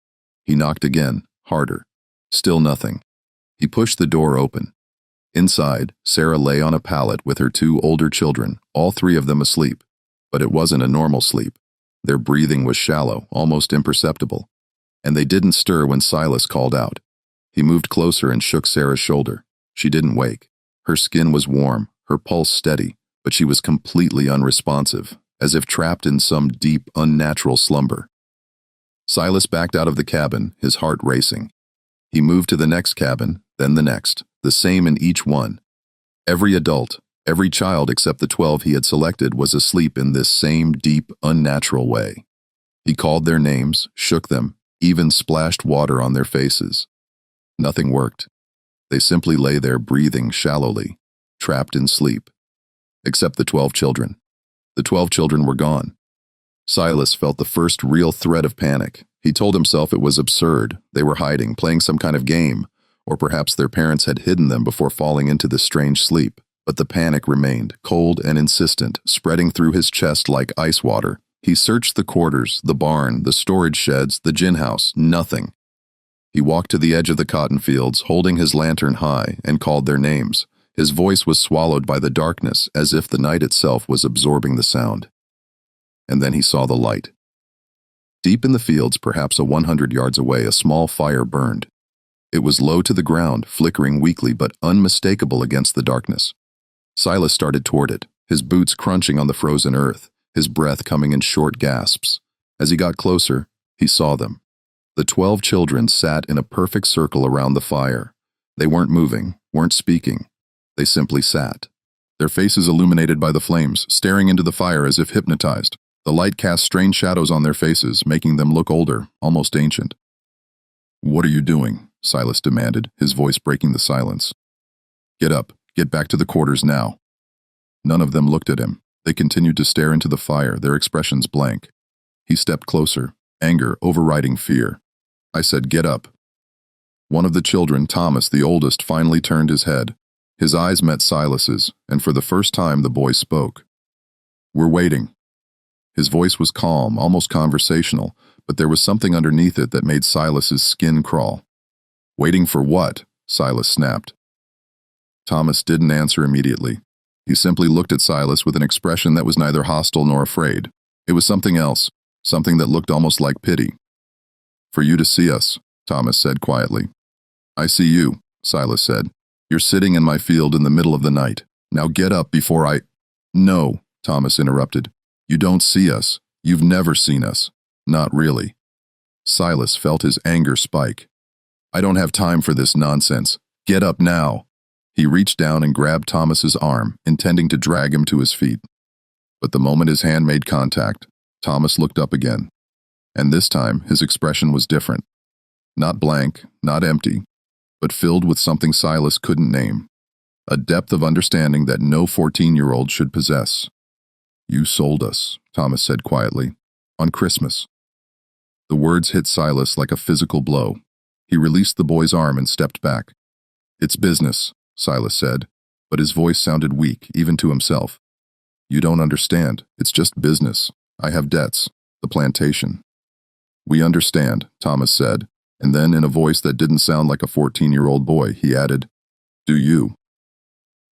He knocked again, harder. Still nothing. He pushed the door open. Inside, Sarah lay on a pallet with her 2 older children, all 3 of them asleep. But it wasn't a normal sleep. Their breathing was shallow, almost imperceptible. And they didn't stir when Silas called out. He moved closer and shook Sarah's shoulder. She didn't wake. Her skin was warm, her pulse steady, but she was completely unresponsive, as if trapped in some deep, unnatural slumber. Silas backed out of the cabin, his heart racing. He moved to the next cabin, then the next, the same in each one. Every adult, every child except the 12 he had selected was asleep in this same deep, unnatural way. He called their names, shook them, even splashed water on their faces. Nothing worked. They simply lay there breathing shallowly, trapped in sleep. Except the 12 children. The 12 children were gone. Silas felt the first real threat of panic. He told himself it was absurd. They were hiding, playing some kind of game, or perhaps their parents had hidden them before falling into this strange sleep. But the panic remained, cold and insistent, spreading through his chest like ice water. He searched the quarters, the barn, the storage sheds, the gin house. Nothing. He walked to the edge of the cotton fields, holding his lantern high, and called their names. His voice was swallowed by the darkness, as if the night itself was absorbing the sound. And then he saw the light. Deep in the fields, perhaps 100 yards away, a small fire burned. It was low to the ground, flickering weakly but unmistakable against the darkness. Silas started toward it, his boots crunching on the frozen earth, his breath coming in short gasps. As he got closer, he saw them. The 12 children sat in a perfect circle around the fire. They weren't moving, weren't speaking. They simply sat. Their faces illuminated by the flames, staring into the fire as if hypnotized. The light cast strange shadows on their faces, making them look older, almost ancient. "What are you doing?" Silas demanded, his voice breaking the silence. "Get up. Get back to the quarters now." None of them looked at him. They continued to stare into the fire, their expressions blank. He stepped closer, anger overriding fear. "I said get up." One of the children, Thomas, the oldest, finally turned his head. His eyes met Silas's, and for the first time the boy spoke. "We're waiting." His voice was calm, almost conversational, but there was something underneath it that made Silas's skin crawl. "Waiting for what?" Silas snapped. Thomas didn't answer immediately. He simply looked at Silas with an expression that was neither hostile nor afraid. It was something else, something that looked almost like pity. "For you to see us," Thomas said quietly. "I see you," Silas said. "You're sitting in my field in the middle of the night. Now get up before I—" "No," Thomas interrupted. "You don't see us. You've never seen us. Not really." Silas felt his anger spike. "I don't have time for this nonsense. Get up now." He reached down and grabbed Thomas's arm, intending to drag him to his feet. But the moment his hand made contact, Thomas looked up again. And this time, his expression was different. Not blank, not empty, but filled with something Silas couldn't name. A depth of understanding that no 14-year-old should possess. "You sold us," Thomas said quietly, "on Christmas." The words hit Silas like a physical blow. He released the boy's arm and stepped back. "It's business," Silas said, but his voice sounded weak, even to himself. "You don't understand. It's just business. I have debts. The plantation." "We understand," Thomas said, and then in a voice that didn't sound like a 14-year-old boy, he added, "Do you?"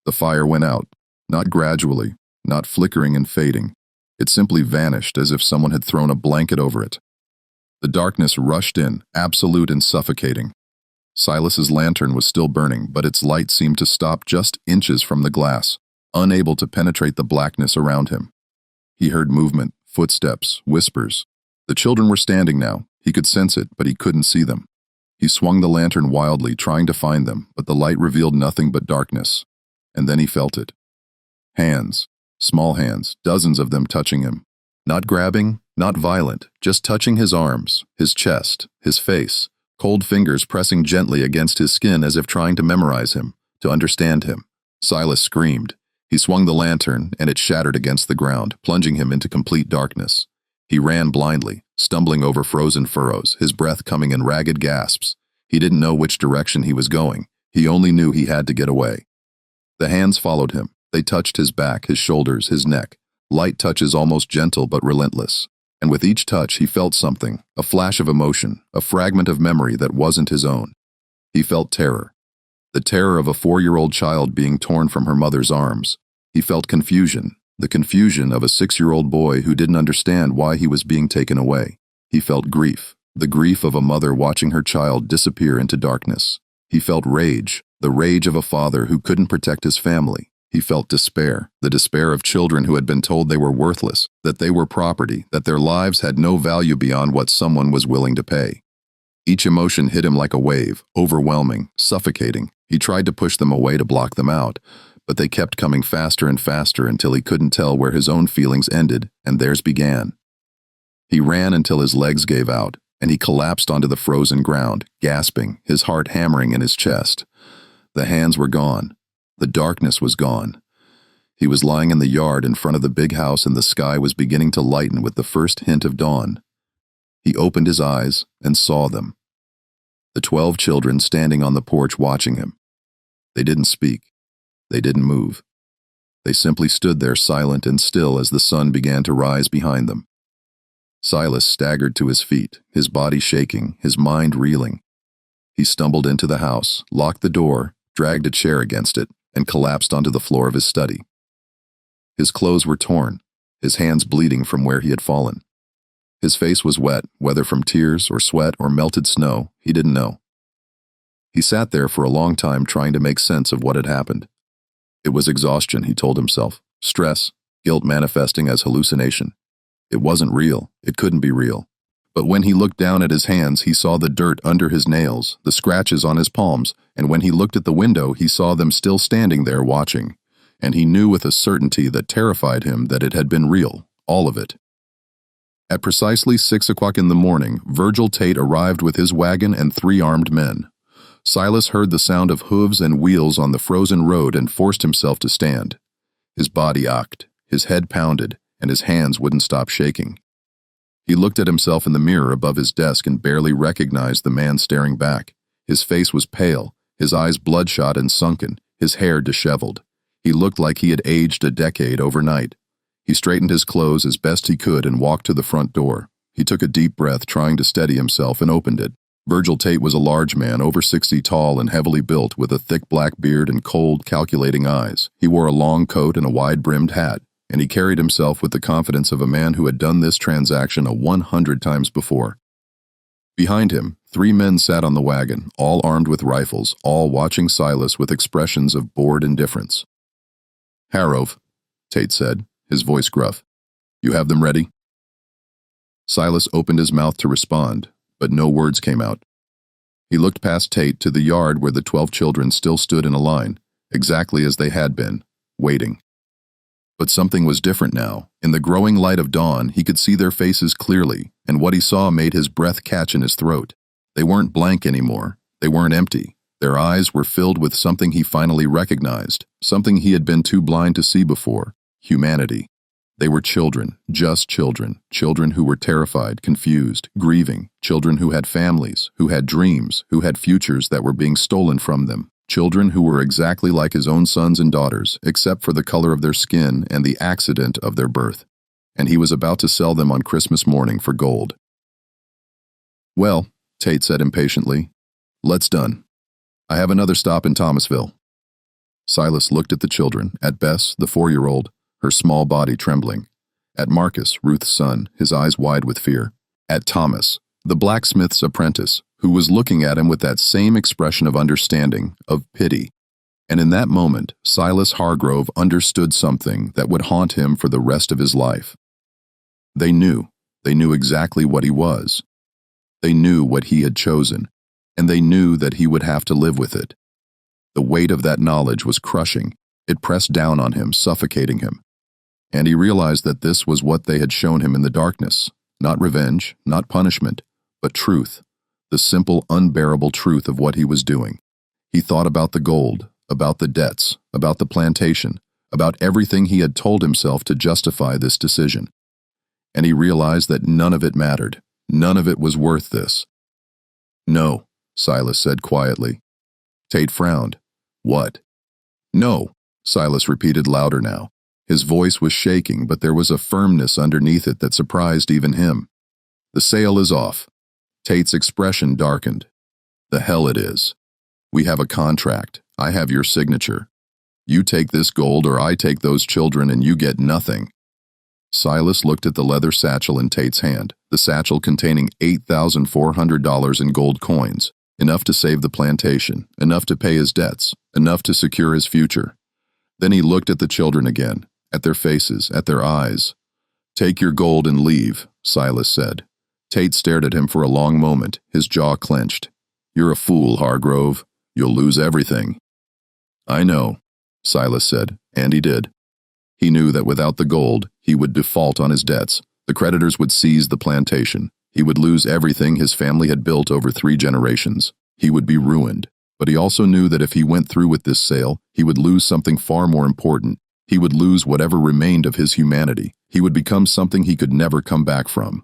The fire went out, not gradually, not flickering and fading. It simply vanished as if someone had thrown a blanket over it. The darkness rushed in, absolute and suffocating. Silas's lantern was still burning, but its light seemed to stop just inches from the glass, unable to penetrate the blackness around him. He heard movement, footsteps, whispers. The children were standing now. He could sense it, but he couldn't see them. He swung the lantern wildly, trying to find them, but the light revealed nothing but darkness. And then he felt it. Hands. Small hands, dozens of them touching him. Not grabbing, not violent, just touching his arms, his chest, his face, cold fingers pressing gently against his skin as if trying to memorize him, to understand him. Silas screamed. He swung the lantern, and it shattered against the ground, plunging him into complete darkness. He ran blindly, stumbling over frozen furrows, his breath coming in ragged gasps. He didn't know which direction he was going. He only knew he had to get away. The hands followed him. They touched his back, his shoulders, his neck. Light touches almost gentle but relentless. And with each touch he felt something, a flash of emotion, a fragment of memory that wasn't his own. He felt terror. The terror of a 4-year-old child being torn from her mother's arms. He felt confusion, the confusion of a 6-year-old boy who didn't understand why he was being taken away. He felt grief, the grief of a mother watching her child disappear into darkness. He felt rage, the rage of a father who couldn't protect his family. He felt despair, the despair of children who had been told they were worthless, that they were property, that their lives had no value beyond what someone was willing to pay. Each emotion hit him like a wave, overwhelming, suffocating. He tried to push them away to block them out, but they kept coming faster and faster until he couldn't tell where his own feelings ended and theirs began. He ran until his legs gave out, and he collapsed onto the frozen ground, gasping, his heart hammering in his chest. The hands were gone. The darkness was gone. He was lying in the yard in front of the big house, and the sky was beginning to lighten with the first hint of dawn. He opened his eyes and saw them. The 12 children standing on the porch watching him. They didn't speak. They didn't move. They simply stood there silent and still as the sun began to rise behind them. Silas staggered to his feet, his body shaking, his mind reeling. He stumbled into the house, locked the door, dragged a chair against it, and collapsed onto the floor of his study. His clothes were torn, his hands bleeding from where he had fallen. His face was wet, whether from tears or sweat or melted snow, he didn't know. He sat there for a long time trying to make sense of what had happened. It was exhaustion, he told himself, stress, guilt manifesting as hallucination. It wasn't real, it couldn't be real. But when he looked down at his hands, he saw the dirt under his nails, the scratches on his palms, and when he looked at the window, he saw them still standing there watching. And he knew with a certainty that terrified him that it had been real, all of it. At precisely 6 o'clock in the morning, Virgil Tate arrived with his wagon and 3 armed men. Silas heard the sound of hooves and wheels on the frozen road and forced himself to stand. His body ached, his head pounded, and his hands wouldn't stop shaking. He looked at himself in the mirror above his desk and barely recognized the man staring back. His face was pale, his eyes bloodshot and sunken, his hair disheveled. He looked like he had aged a decade overnight. He straightened his clothes as best he could and walked to the front door. He took a deep breath, trying to steady himself, and opened it. Virgil Tate was a large man, over 60 tall and heavily built, with a thick black beard and cold, calculating eyes. He wore a long coat and a wide-brimmed hat, and he carried himself with the confidence of a man who had done this transaction 100 times before. Behind him, 3 men sat on the wagon, all armed with rifles, all watching Silas with expressions of bored indifference. "Hargrove," Tate said, his voice gruff. "You have them ready?" Silas opened his mouth to respond, but no words came out. He looked past Tate to the yard where the 12 children still stood in a line, exactly as they had been, waiting. But something was different now. In the growing light of dawn, he could see their faces clearly, and what he saw made his breath catch in his throat. They weren't blank anymore. They weren't empty. Their eyes were filled with something he finally recognized, something he had been too blind to see before: humanity. They were children, just children, children who were terrified, confused, grieving, children who had families, who had dreams, who had futures that were being stolen from them, children who were exactly like his own sons and daughters, except for the color of their skin and the accident of their birth. And he was about to sell them on Christmas morning for gold. "Well," Tate said impatiently, "let's done. I have another stop in Thomasville." Silas looked at the children, at Bess, the 4-year-old, her small body trembling; at Marcus, Ruth's son, his eyes wide with fear; at Thomas, the blacksmith's apprentice, who was looking at him with that same expression of understanding, of pity. And in that moment, Silas Hargrove understood something that would haunt him for the rest of his life. They knew exactly what he was. They knew what he had chosen, and they knew that he would have to live with it. The weight of that knowledge was crushing. It pressed down on him, suffocating him. And he realized that this was what they had shown him in the darkness. Not revenge, not punishment, but truth. The simple, unbearable truth of what he was doing. He thought about the gold, about the debts, about the plantation, about everything he had told himself to justify this decision. And he realized that none of it mattered. None of it was worth this. "No," Silas said quietly. Tate frowned. "What?" "No," Silas repeated louder now. His voice was shaking, but there was a firmness underneath it that surprised even him. "The sale is off." Tate's expression darkened. "The hell it is. We have a contract. I have your signature. You take this gold or I take those children and you get nothing." Silas looked at the leather satchel in Tate's hand, the satchel containing $8,400 in gold coins, enough to save the plantation, enough to pay his debts, enough to secure his future. Then he looked at the children again, at their faces, at their eyes. "Take your gold and leave," Silas said. Tate stared at him for a long moment, his jaw clenched. "You're a fool, Hargrove. You'll lose everything." "I know," Silas said, and he did. He knew that without the gold, he would default on his debts. The creditors would seize the plantation. He would lose everything his family had built over 3 generations. He would be ruined. But he also knew that if he went through with this sale, he would lose something far more important. He would lose whatever remained of his humanity. He would become something he could never come back from.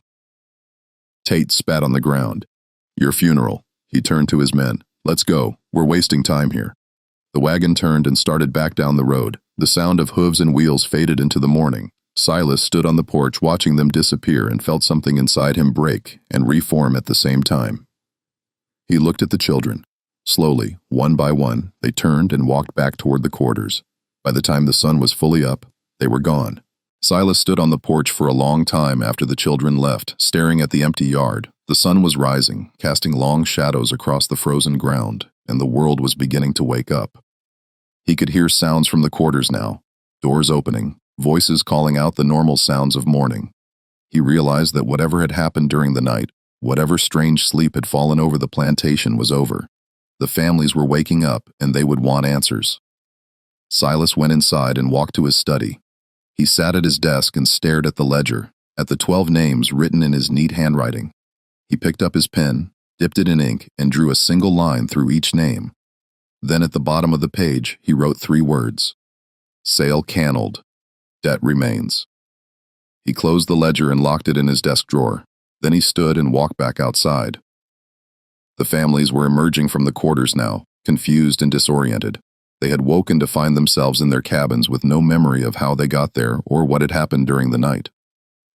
Tate spat on the ground. "Your funeral." He turned to his men. "Let's go. We're wasting time here." The wagon turned and started back down the road. The sound of hooves and wheels faded into the morning. Silas stood on the porch watching them disappear and felt something inside him break and reform at the same time. He looked at the children. Slowly, one by one, they turned and walked back toward the quarters. By the time the sun was fully up, they were gone. Silas stood on the porch for a long time after the children left, staring at the empty yard. The sun was rising, casting long shadows across the frozen ground, and the world was beginning to wake up. He could hear sounds from the quarters now, doors opening, voices calling out the normal sounds of morning. He realized that whatever had happened during the night, whatever strange sleep had fallen over the plantation was over. The families were waking up, and they would want answers. Silas went inside and walked to his study. He sat at his desk and stared at the ledger, at the 12 names written in his neat handwriting. He picked up his pen, dipped it in ink, and drew a single line through each name. Then at the bottom of the page, he wrote 3 words. Sale canceled. Debt remains. He closed the ledger and locked it in his desk drawer. Then he stood and walked back outside. The families were emerging from the quarters now, confused and disoriented. They had woken to find themselves in their cabins with no memory of how they got there or what had happened during the night.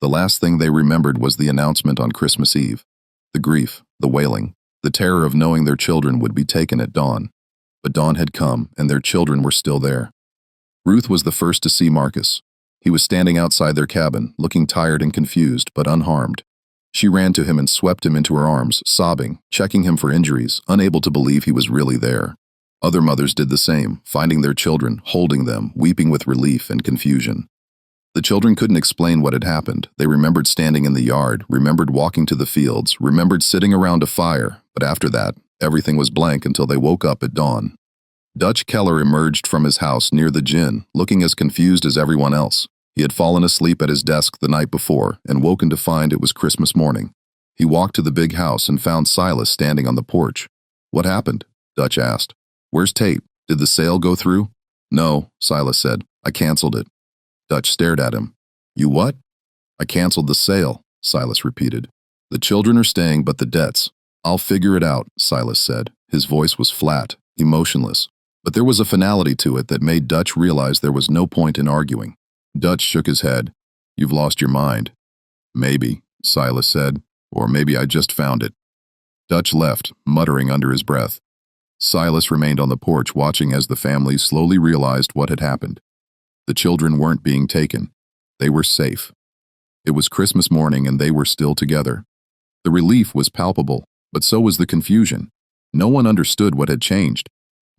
The last thing they remembered was the announcement on Christmas Eve. The grief, the wailing, the terror of knowing their children would be taken at dawn. But dawn had come, and their children were still there. Ruth was the first to see Marcus. He was standing outside their cabin, looking tired and confused, but unharmed. She ran to him and swept him into her arms, sobbing, checking him for injuries, unable to believe he was really there. Other mothers did the same, finding their children, holding them, weeping with relief and confusion. The children couldn't explain what had happened. They remembered standing in the yard, remembered walking to the fields, remembered sitting around a fire, but after that, everything was blank until they woke up at dawn. Dutch Keller emerged from his house near the gin, looking as confused as everyone else. He had fallen asleep at his desk the night before and woken to find it was Christmas morning. He walked to the big house and found Silas standing on the porch. "What happened?" Dutch asked. "Where's Tate? Did the sale go through?" "No," Silas said. "I canceled it." Dutch stared at him. "You what?" "I canceled the sale," Silas repeated. "The children are staying, but the debts." "I'll figure it out," Silas said. His voice was flat, emotionless. But there was a finality to it that made Dutch realize there was no point in arguing. Dutch shook his head. "You've lost your mind." "Maybe," Silas said. "Or maybe I just found it." Dutch left, muttering under his breath. Silas remained on the porch watching as the families slowly realized what had happened. The children weren't being taken. They were safe. It was Christmas morning and they were still together. The relief was palpable, but so was the confusion. No one understood what had changed.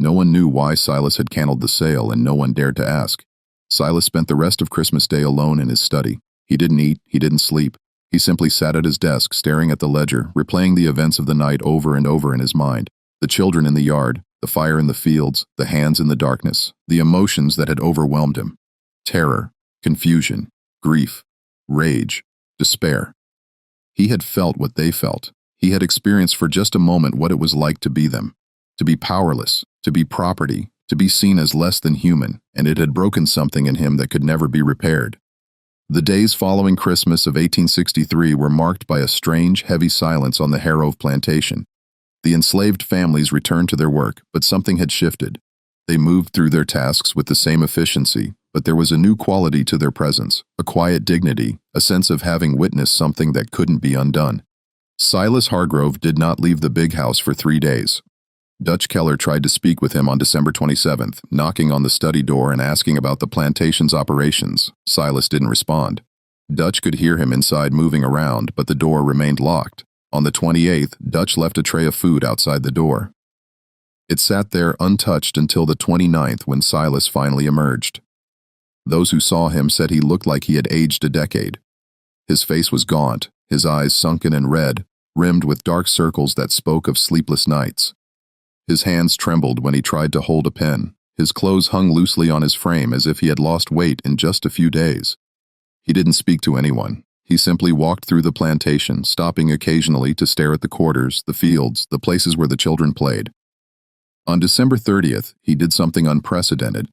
No one knew why Silas had canceled the sale, and no one dared to ask. Silas spent the rest of Christmas Day alone in his study. He didn't eat, he didn't sleep. He simply sat at his desk, staring at the ledger, replaying the events of the night over and over in his mind. The children in the yard, the fire in the fields, the hands in the darkness, the emotions that had overwhelmed him. Terror, confusion, grief, rage, despair. He had felt what they felt. He had experienced for just a moment what it was like to be them. To be powerless, to be property, to be seen as less than human, and it had broken something in him that could never be repaired. The days following Christmas of 1863 were marked by a strange, heavy silence on the Hargrove plantation. The enslaved families returned to their work, but something had shifted. They moved through their tasks with the same efficiency, but there was a new quality to their presence, a quiet dignity, a sense of having witnessed something that couldn't be undone. Silas Hargrove did not leave the big house for 3 days. Dutch Keller tried to speak with him on December 27th, knocking on the study door and asking about the plantation's operations. Silas didn't respond. Dutch could hear him inside moving around, but the door remained locked. On the 28th, Dutch left a tray of food outside the door. It sat there untouched until the 29th when Silas finally emerged. Those who saw him said he looked like he had aged a decade. His face was gaunt, his eyes sunken and red, rimmed with dark circles that spoke of sleepless nights. His hands trembled when he tried to hold a pen. His clothes hung loosely on his frame as if he had lost weight in just a few days. He didn't speak to anyone. He simply walked through the plantation, stopping occasionally to stare at the quarters, the fields, the places where the children played. On December 30th, he did something unprecedented.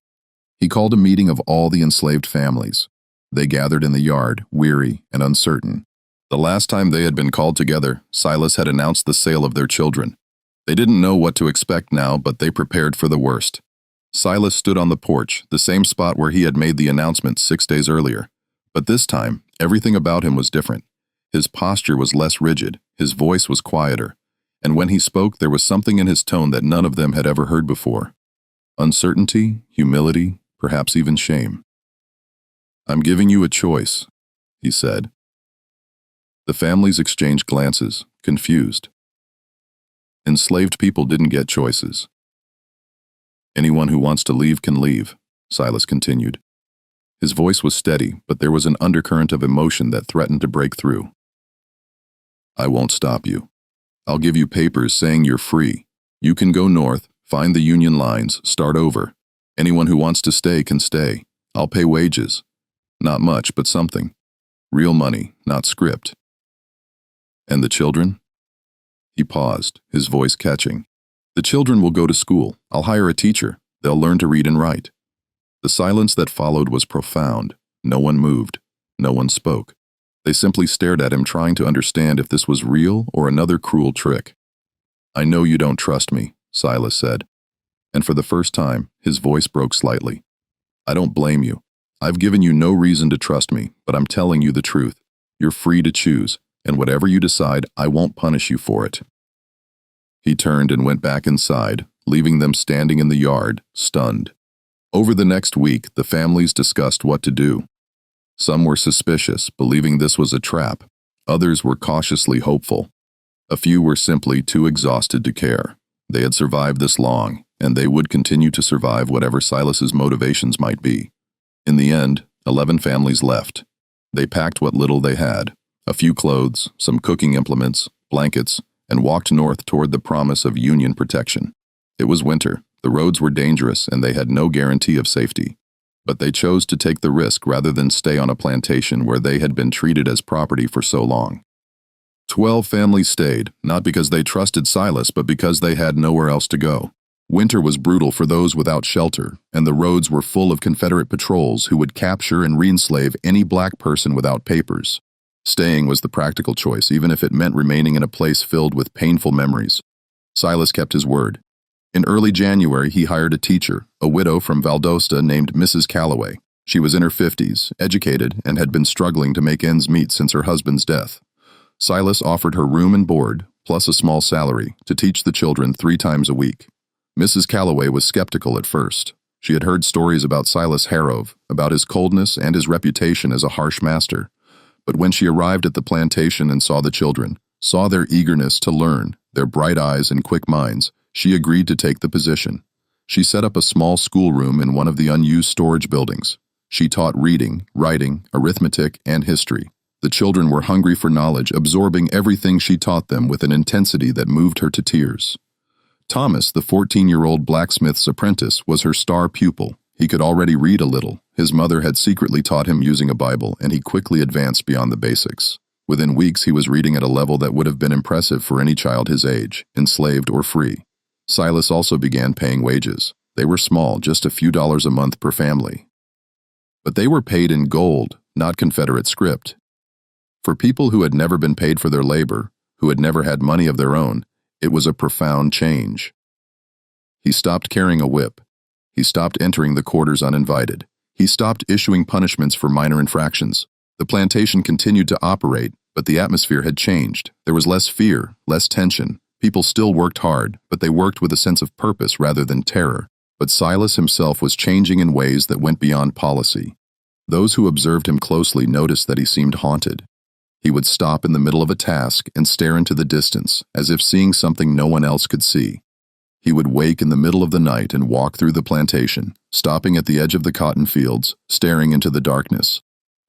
He called a meeting of all the enslaved families. They gathered in the yard, weary and uncertain. The last time they had been called together, Silas had announced the sale of their children. They didn't know what to expect now, but they prepared for the worst. Silas stood on the porch, the same spot where he had made the announcement 6 days earlier. But this time, everything about him was different. His posture was less rigid, his voice was quieter, and when he spoke there was something in his tone that none of them had ever heard before. Uncertainty, humility, perhaps even shame. "I'm giving you a choice," he said. The families exchanged glances, confused. Enslaved people didn't get choices. "Anyone who wants to leave can leave," Silas continued. His voice was steady, but there was an undercurrent of emotion that threatened to break through. "I won't stop you. I'll give you papers saying you're free. You can go north, find the Union lines, start over. Anyone who wants to stay can stay. I'll pay wages. Not much, but something. Real money, not script." "And the children?" He paused, his voice catching. "The children will go to school. I'll hire a teacher. They'll learn to read and write." The silence that followed was profound. No one moved. No one spoke. They simply stared at him, trying to understand if this was real or another cruel trick. "I know you don't trust me," Silas said. And for the first time, his voice broke slightly. "I don't blame you. I've given you no reason to trust me, but I'm telling you the truth. You're free to choose, and whatever you decide, I won't punish you for it." He turned and went back inside, leaving them standing in the yard, stunned. Over the next week, the families discussed what to do. Some were suspicious, believing this was a trap. Others were cautiously hopeful. A few were simply too exhausted to care. They had survived this long, and they would continue to survive whatever Silas's motivations might be. In the end, 11 families left. They packed what little they had, a few clothes, some cooking implements, blankets, and walked north toward the promise of Union protection. It was winter, the roads were dangerous, and they had no guarantee of safety. But they chose to take the risk rather than stay on a plantation where they had been treated as property for so long. 12 families stayed, not because they trusted Silas, but because they had nowhere else to go. Winter was brutal for those without shelter, and the roads were full of Confederate patrols who would capture and re-enslave any black person without papers. Staying was the practical choice, even if it meant remaining in a place filled with painful memories. Silas kept his word. In early January, he hired a teacher, a widow from Valdosta named Mrs. Calloway. She was in her 50s, educated, and had been struggling to make ends meet since her husband's death. Silas offered her room and board, plus a small salary, to teach the children 3 times a week. Mrs. Calloway was skeptical at first. She had heard stories about Silas Hargrove, about his coldness and his reputation as a harsh master. But when she arrived at the plantation and saw the children, saw their eagerness to learn, their bright eyes and quick minds, she agreed to take the position. She set up a small schoolroom in one of the unused storage buildings. She taught reading, writing, arithmetic, and history. The children were hungry for knowledge, absorbing everything she taught them with an intensity that moved her to tears. Thomas, the 14-year-old blacksmith's apprentice, was her star pupil. He could already read a little. His mother had secretly taught him using a Bible, and he quickly advanced beyond the basics. Within weeks, he was reading at a level that would have been impressive for any child his age, enslaved or free. Silas also began paying wages. They were small, just a few dollars a month per family. But they were paid in gold, not Confederate script. For people who had never been paid for their labor, who had never had money of their own, it was a profound change. He stopped carrying a whip. He stopped entering the quarters uninvited. He stopped issuing punishments for minor infractions. The plantation continued to operate, but the atmosphere had changed. There was less fear, less tension. People still worked hard, but they worked with a sense of purpose rather than terror. But Silas himself was changing in ways that went beyond policy. Those who observed him closely noticed that he seemed haunted. He would stop in the middle of a task and stare into the distance, as if seeing something no one else could see. He would wake in the middle of the night and walk through the plantation, stopping at the edge of the cotton fields, staring into the darkness.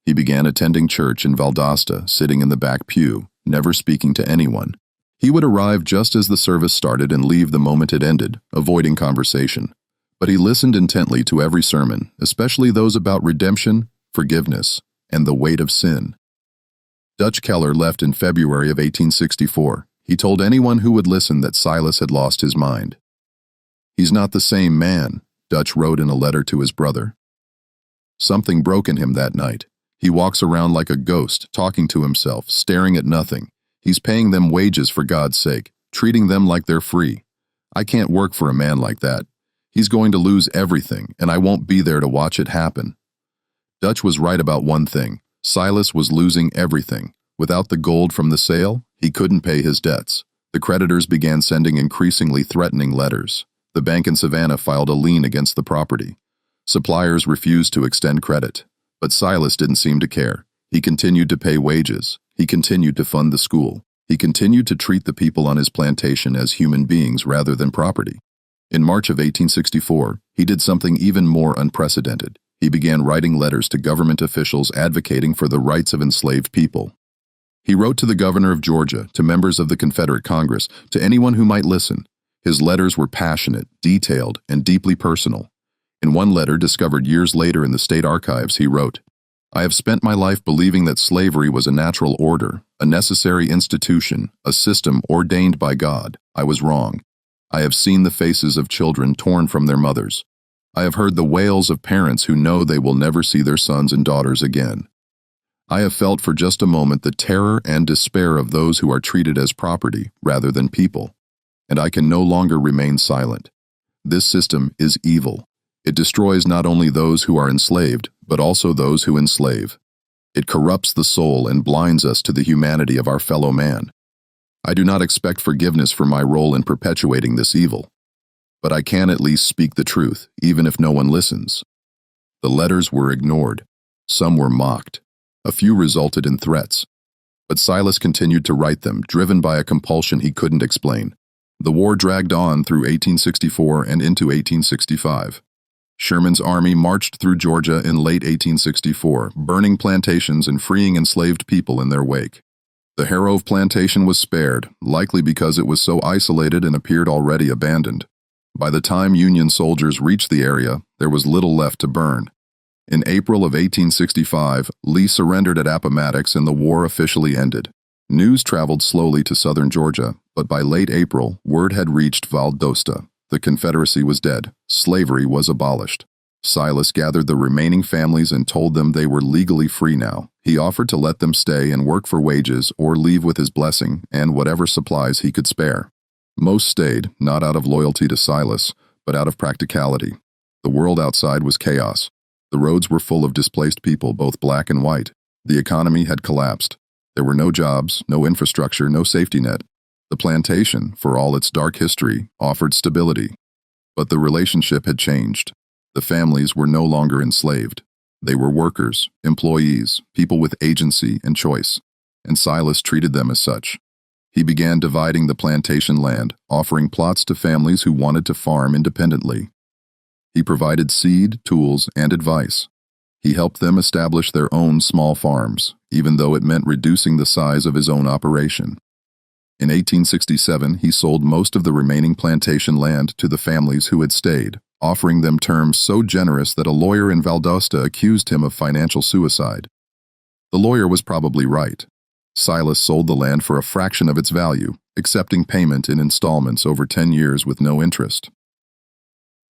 He began attending church in Valdosta, sitting in the back pew, never speaking to anyone. He would arrive just as the service started and leave the moment it ended, avoiding conversation. But he listened intently to every sermon, especially those about redemption, forgiveness, and the weight of sin. Dutch Keller left in February of 1864. He told anyone who would listen that Silas had lost his mind. "He's not the same man," Dutch wrote in a letter to his brother. Something broke in him that night. He walks around like a ghost, talking to himself, staring at nothing. He's paying them wages for God's sake, treating them like they're free. I can't work for a man like that. He's going to lose everything, and I won't be there to watch it happen. Dutch was right about one thing. Silas was losing everything. Without the gold from the sale, he couldn't pay his debts. The creditors began sending increasingly threatening letters. The bank in Savannah filed a lien against the property. Suppliers refused to extend credit. But Silas didn't seem to care. He continued to pay wages. He continued to fund the school. He continued to treat the people on his plantation as human beings rather than property. In March of 1864, he did something even more unprecedented. He began writing letters to government officials advocating for the rights of enslaved people. He wrote to the governor of Georgia, to members of the Confederate Congress, to anyone who might listen. His letters were passionate, detailed, and deeply personal. In one letter discovered years later in the state archives, he wrote, "I have spent my life believing that slavery was a natural order, a necessary institution, a system ordained by God. I was wrong. I have seen the faces of children torn from their mothers. I have heard the wails of parents who know they will never see their sons and daughters again. I have felt for just a moment the terror and despair of those who are treated as property rather than people. And I can no longer remain silent. This system is evil. It destroys not only those who are enslaved, but also those who enslave. It corrupts the soul and blinds us to the humanity of our fellow man. I do not expect forgiveness for my role in perpetuating this evil. But I can at least speak the truth, even if no one listens." The letters were ignored. Some were mocked. A few resulted in threats. But Silas continued to write them, driven by a compulsion he couldn't explain. The war dragged on through 1864 and into 1865. Sherman's army marched through Georgia in late 1864, burning plantations and freeing enslaved people in their wake. The Hargrove plantation was spared, likely because it was so isolated and appeared already abandoned. By the time Union soldiers reached the area, there was little left to burn. In April of 1865, Lee surrendered at Appomattox and the war officially ended. News traveled slowly to southern Georgia, but by late April, word had reached Valdosta. The Confederacy was dead. Slavery was abolished. Silas gathered the remaining families and told them they were legally free now. He offered to let them stay and work for wages or leave with his blessing and whatever supplies he could spare. Most stayed, not out of loyalty to Silas, but out of practicality. The world outside was chaos. The roads were full of displaced people, both black and white. The economy had collapsed. There were no jobs, no infrastructure, no safety net. The plantation, for all its dark history, offered stability. But the relationship had changed. The families were no longer enslaved. They were workers, employees, people with agency and choice, and Silas treated them as such. He began dividing the plantation land, offering plots to families who wanted to farm independently. He provided seed, tools, and advice. He helped them establish their own small farms, even though it meant reducing the size of his own operation. In 1867, he sold most of the remaining plantation land to the families who had stayed, offering them terms so generous that a lawyer in Valdosta accused him of financial suicide. The lawyer was probably right. Silas sold the land for a fraction of its value, accepting payment in installments over 10 years with no interest.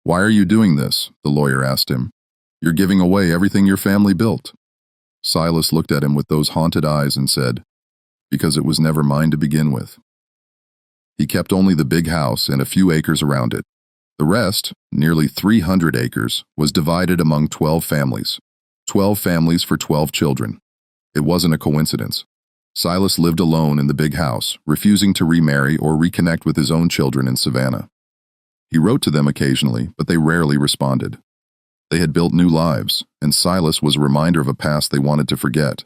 "Why are you doing this?" the lawyer asked him. "You're giving away everything your family built." Silas looked at him with those haunted eyes and said, "Because it was never mine to begin with." He kept only the big house and a few acres around it. The rest, nearly 300 acres, was divided among 12 families. 12 families for 12 children. It wasn't a coincidence. Silas lived alone in the big house, refusing to remarry or reconnect with his own children in Savannah. He wrote to them occasionally, but they rarely responded. They had built new lives, and Silas was a reminder of a past they wanted to forget.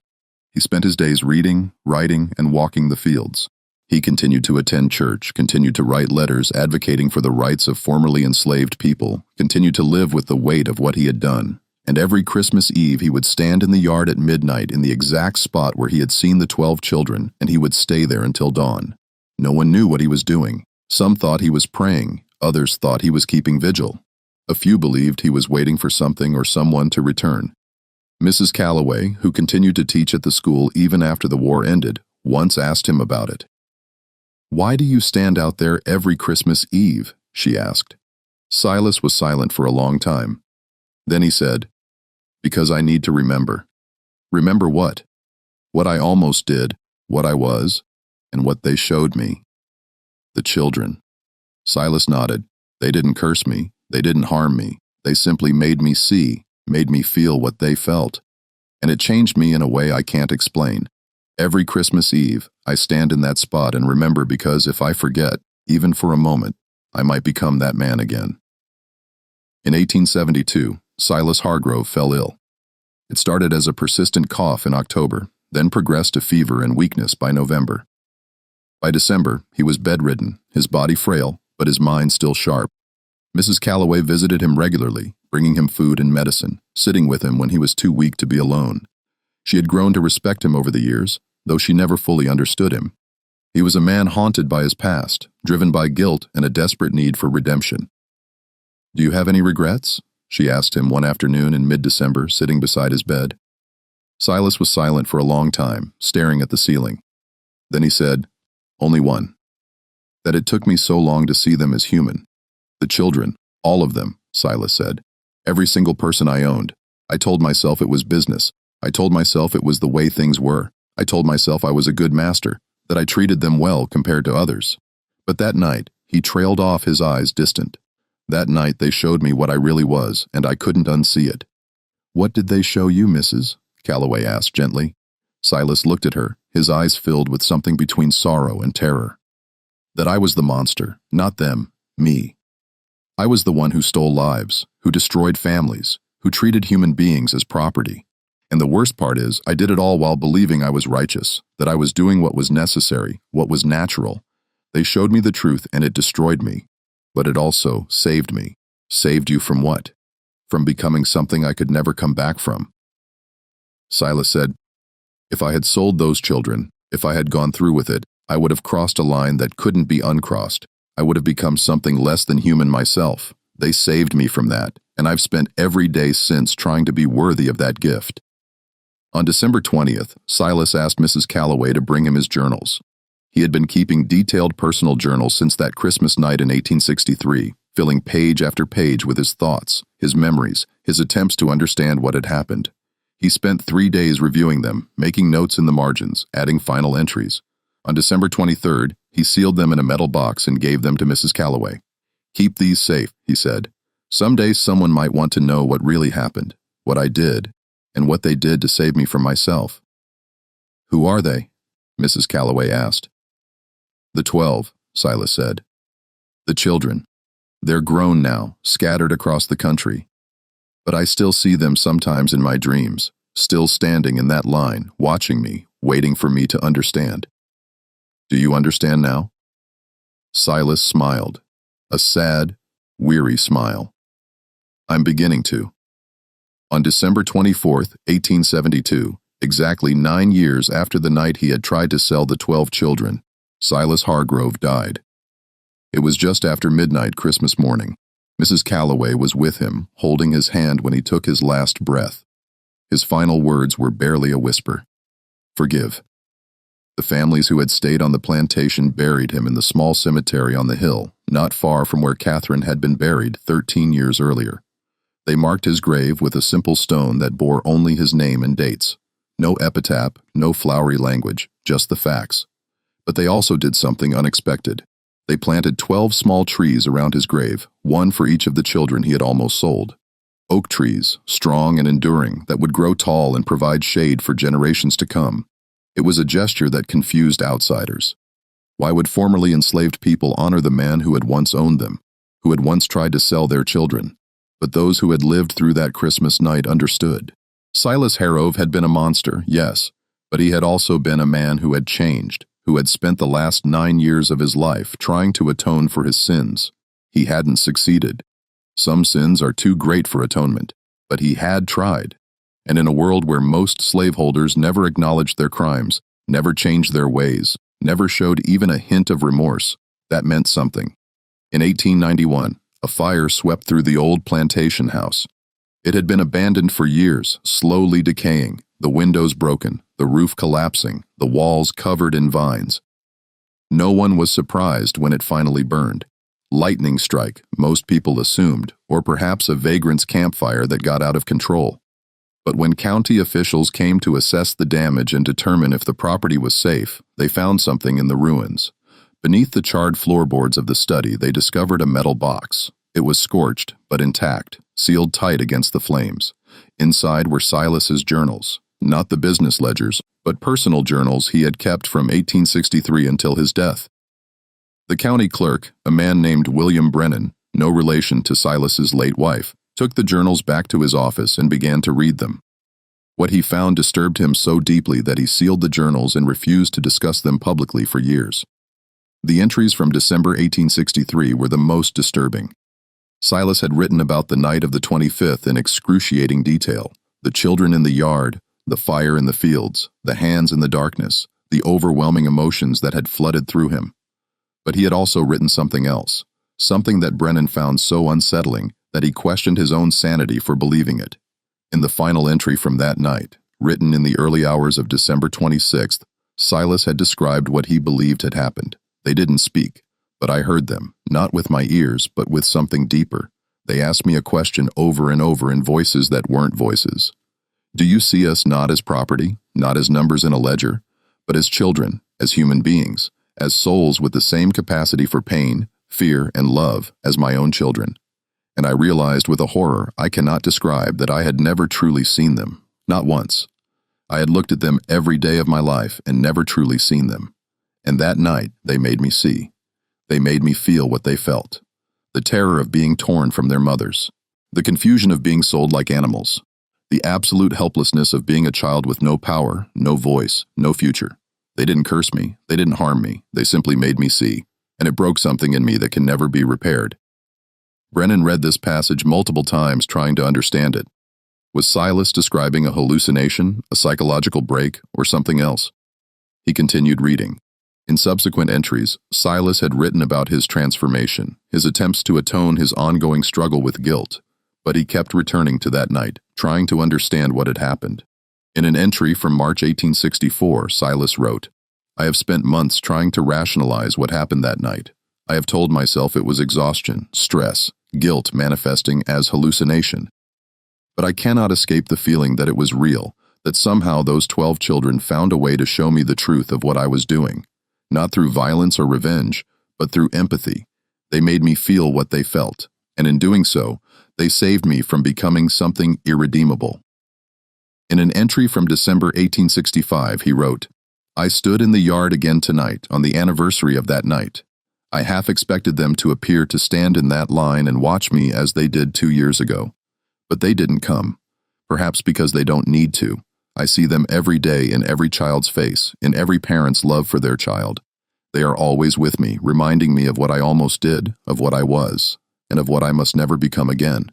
He spent his days reading, writing, and walking the fields. He continued to attend church, continued to write letters advocating for the rights of formerly enslaved people, continued to live with the weight of what he had done. And every Christmas Eve he would stand in the yard at midnight in the exact spot where he had seen the 12 children, and he would stay there until dawn. No one knew what he was doing. Some thought he was praying, others thought he was keeping vigil. A few believed he was waiting for something or someone to return. Mrs. Calloway, who continued to teach at the school even after the war ended, once asked him about it. "Why do you stand out there every Christmas Eve?" she asked. Silas was silent for a long time. Then he said, "Because I need to remember." "Remember what?" "What I almost did, what I was, and what they showed me." "The children." Silas nodded. "They didn't curse me. They didn't harm me. They simply made me see, made me feel what they felt. And it changed me in a way I can't explain. Every Christmas Eve, I stand in that spot and remember, because if I forget, even for a moment, I might become that man again." In 1872, Silas Hargrove fell ill. It started as a persistent cough in October, then progressed to fever and weakness by November. By December, he was bedridden, his body frail, but his mind still sharp. Mrs. Calloway visited him regularly, bringing him food and medicine, sitting with him when he was too weak to be alone. She had grown to respect him over the years, though she never fully understood him. He was a man haunted by his past, driven by guilt and a desperate need for redemption. "Do you have any regrets?" she asked him one afternoon in mid-December, sitting beside his bed. Silas was silent for a long time, staring at the ceiling. Then he said, "Only one. That it took me so long to see them as human. The children, all of them," Silas said. "Every single person I owned. I told myself it was business. I told myself it was the way things were. I told myself I was a good master, that I treated them well compared to others. But that night, he trailed off, his eyes distant. That night they showed me what I really was, and I couldn't unsee it." "What did they show you, Mrs.?" Calloway asked gently. Silas looked at her, his eyes filled with something between sorrow and terror. "That I was the monster, not them, me. I was the one who stole lives, who destroyed families, who treated human beings as property. And the worst part is, I did it all while believing I was righteous, that I was doing what was necessary, what was natural. They showed me the truth and it destroyed me. But it also saved me." "Saved you from what?" "From becoming something I could never come back from." Silas said, "If I had sold those children, if I had gone through with it, I would have crossed a line that couldn't be uncrossed. I would have become something less than human myself. They saved me from that, and I've spent every day since trying to be worthy of that gift." On December 20th, Silas asked Mrs. Calloway to bring him his journals. He had been keeping detailed personal journals since that Christmas night in 1863, filling page after page with his thoughts, his memories, his attempts to understand what had happened. He spent 3 days reviewing them, making notes in the margins, adding final entries. On December 23rd, he sealed them in a metal box and gave them to Mrs. Calloway. "Keep these safe," he said. "Someday someone might want to know what really happened, what I did, and what they did to save me from myself." "Who are they?" Mrs. Calloway asked. "The 12, Silas said. "The children. They're grown now, scattered across the country. But I still see them sometimes in my dreams, still standing in that line, watching me, waiting for me to understand." "Do you understand now?" Silas smiled, a sad, weary smile. "I'm beginning to." On December 24th, 1872, exactly 9 years after the night he had tried to sell the 12 children, Silas Hargrove died. It was just after midnight Christmas morning. Mrs. Calloway was with him, holding his hand when he took his last breath. His final words were barely a whisper. "Forgive." The families who had stayed on the plantation buried him in the small cemetery on the hill, not far from where Catherine had been buried 13 years earlier. They marked his grave with a simple stone that bore only his name and dates. No epitaph, no flowery language, just the facts. But they also did something unexpected. They planted 12 small trees around his grave, one for each of the children he had almost sold. Oak trees, strong and enduring, that would grow tall and provide shade for generations to come. It was a gesture that confused outsiders. Why would formerly enslaved people honor the man who had once owned them, who had once tried to sell their children? But those who had lived through that Christmas night understood. Silas Hargrove had been a monster, yes, but he had also been a man who had changed, who had spent the last 9 years of his life trying to atone for his sins. He hadn't succeeded. Some sins are too great for atonement, but he had tried. And in a world where most slaveholders never acknowledged their crimes, never changed their ways, never showed even a hint of remorse, that meant something. In 1891, a fire swept through the old plantation house. It had been abandoned for years, slowly decaying, the windows broken, the roof collapsing, the walls covered in vines. No one was surprised when it finally burned. Lightning strike, most people assumed, or perhaps a vagrant's campfire that got out of control. But when county officials came to assess the damage and determine if the property was safe, they found something in the ruins. Beneath the charred floorboards of the study, they discovered a metal box. It was scorched, but intact, sealed tight against the flames. Inside were Silas's journals, not the business ledgers, but personal journals he had kept from 1863 until his death. The county clerk, a man named William Brennan, no relation to Silas's late wife, took the journals back to his office and began to read them. What he found disturbed him so deeply that he sealed the journals and refused to discuss them publicly for years. The entries from December 1863 were the most disturbing. Silas had written about the night of the 25th in excruciating detail: the children in the yard, the fire in the fields, the hands in the darkness, the overwhelming emotions that had flooded through him. But he had also written something else, something that Brennan found so unsettling that he questioned his own sanity for believing it. In the final entry from that night, written in the early hours of December 26th, Silas had described what he believed had happened. They didn't speak, but I heard them, not with my ears, but with something deeper. They asked me a question over and over in voices that weren't voices. Do you see us not as property, not as numbers in a ledger, but as children, as human beings, as souls with the same capacity for pain, fear, and love as my own children? And I realized with a horror I cannot describe that I had never truly seen them, not once. I had looked at them every day of my life and never truly seen them. And that night they made me see. They made me feel what they felt. The terror of being torn from their mothers. The confusion of being sold like animals. The absolute helplessness of being a child with no power, no voice, no future. They didn't curse me. They didn't harm me. They simply made me see. And it broke something in me that can never be repaired. Brennan read this passage multiple times trying to understand it. Was Silas describing a hallucination, a psychological break, or something else? He continued reading. In subsequent entries, Silas had written about his transformation, his attempts to atone his ongoing struggle with guilt, but he kept returning to that night, trying to understand what had happened. In an entry from March 1864, Silas wrote, "I have spent months trying to rationalize what happened that night. I have told myself it was exhaustion, stress, guilt manifesting as hallucination. But I cannot escape the feeling that it was real, that somehow those 12 children found a way to show me the truth of what I was doing. Not through violence or revenge, but through empathy. They made me feel what they felt, and in doing so, they saved me from becoming something irredeemable." In an entry from December 1865, he wrote, "I stood in the yard again tonight, on the anniversary of that night. I half expected them to appear to stand in that line and watch me as they did 2 years ago. But they didn't come, perhaps because they don't need to. I see them every day in every child's face, in every parent's love for their child. They are always with me, reminding me of what I almost did, of what I was, and of what I must never become again."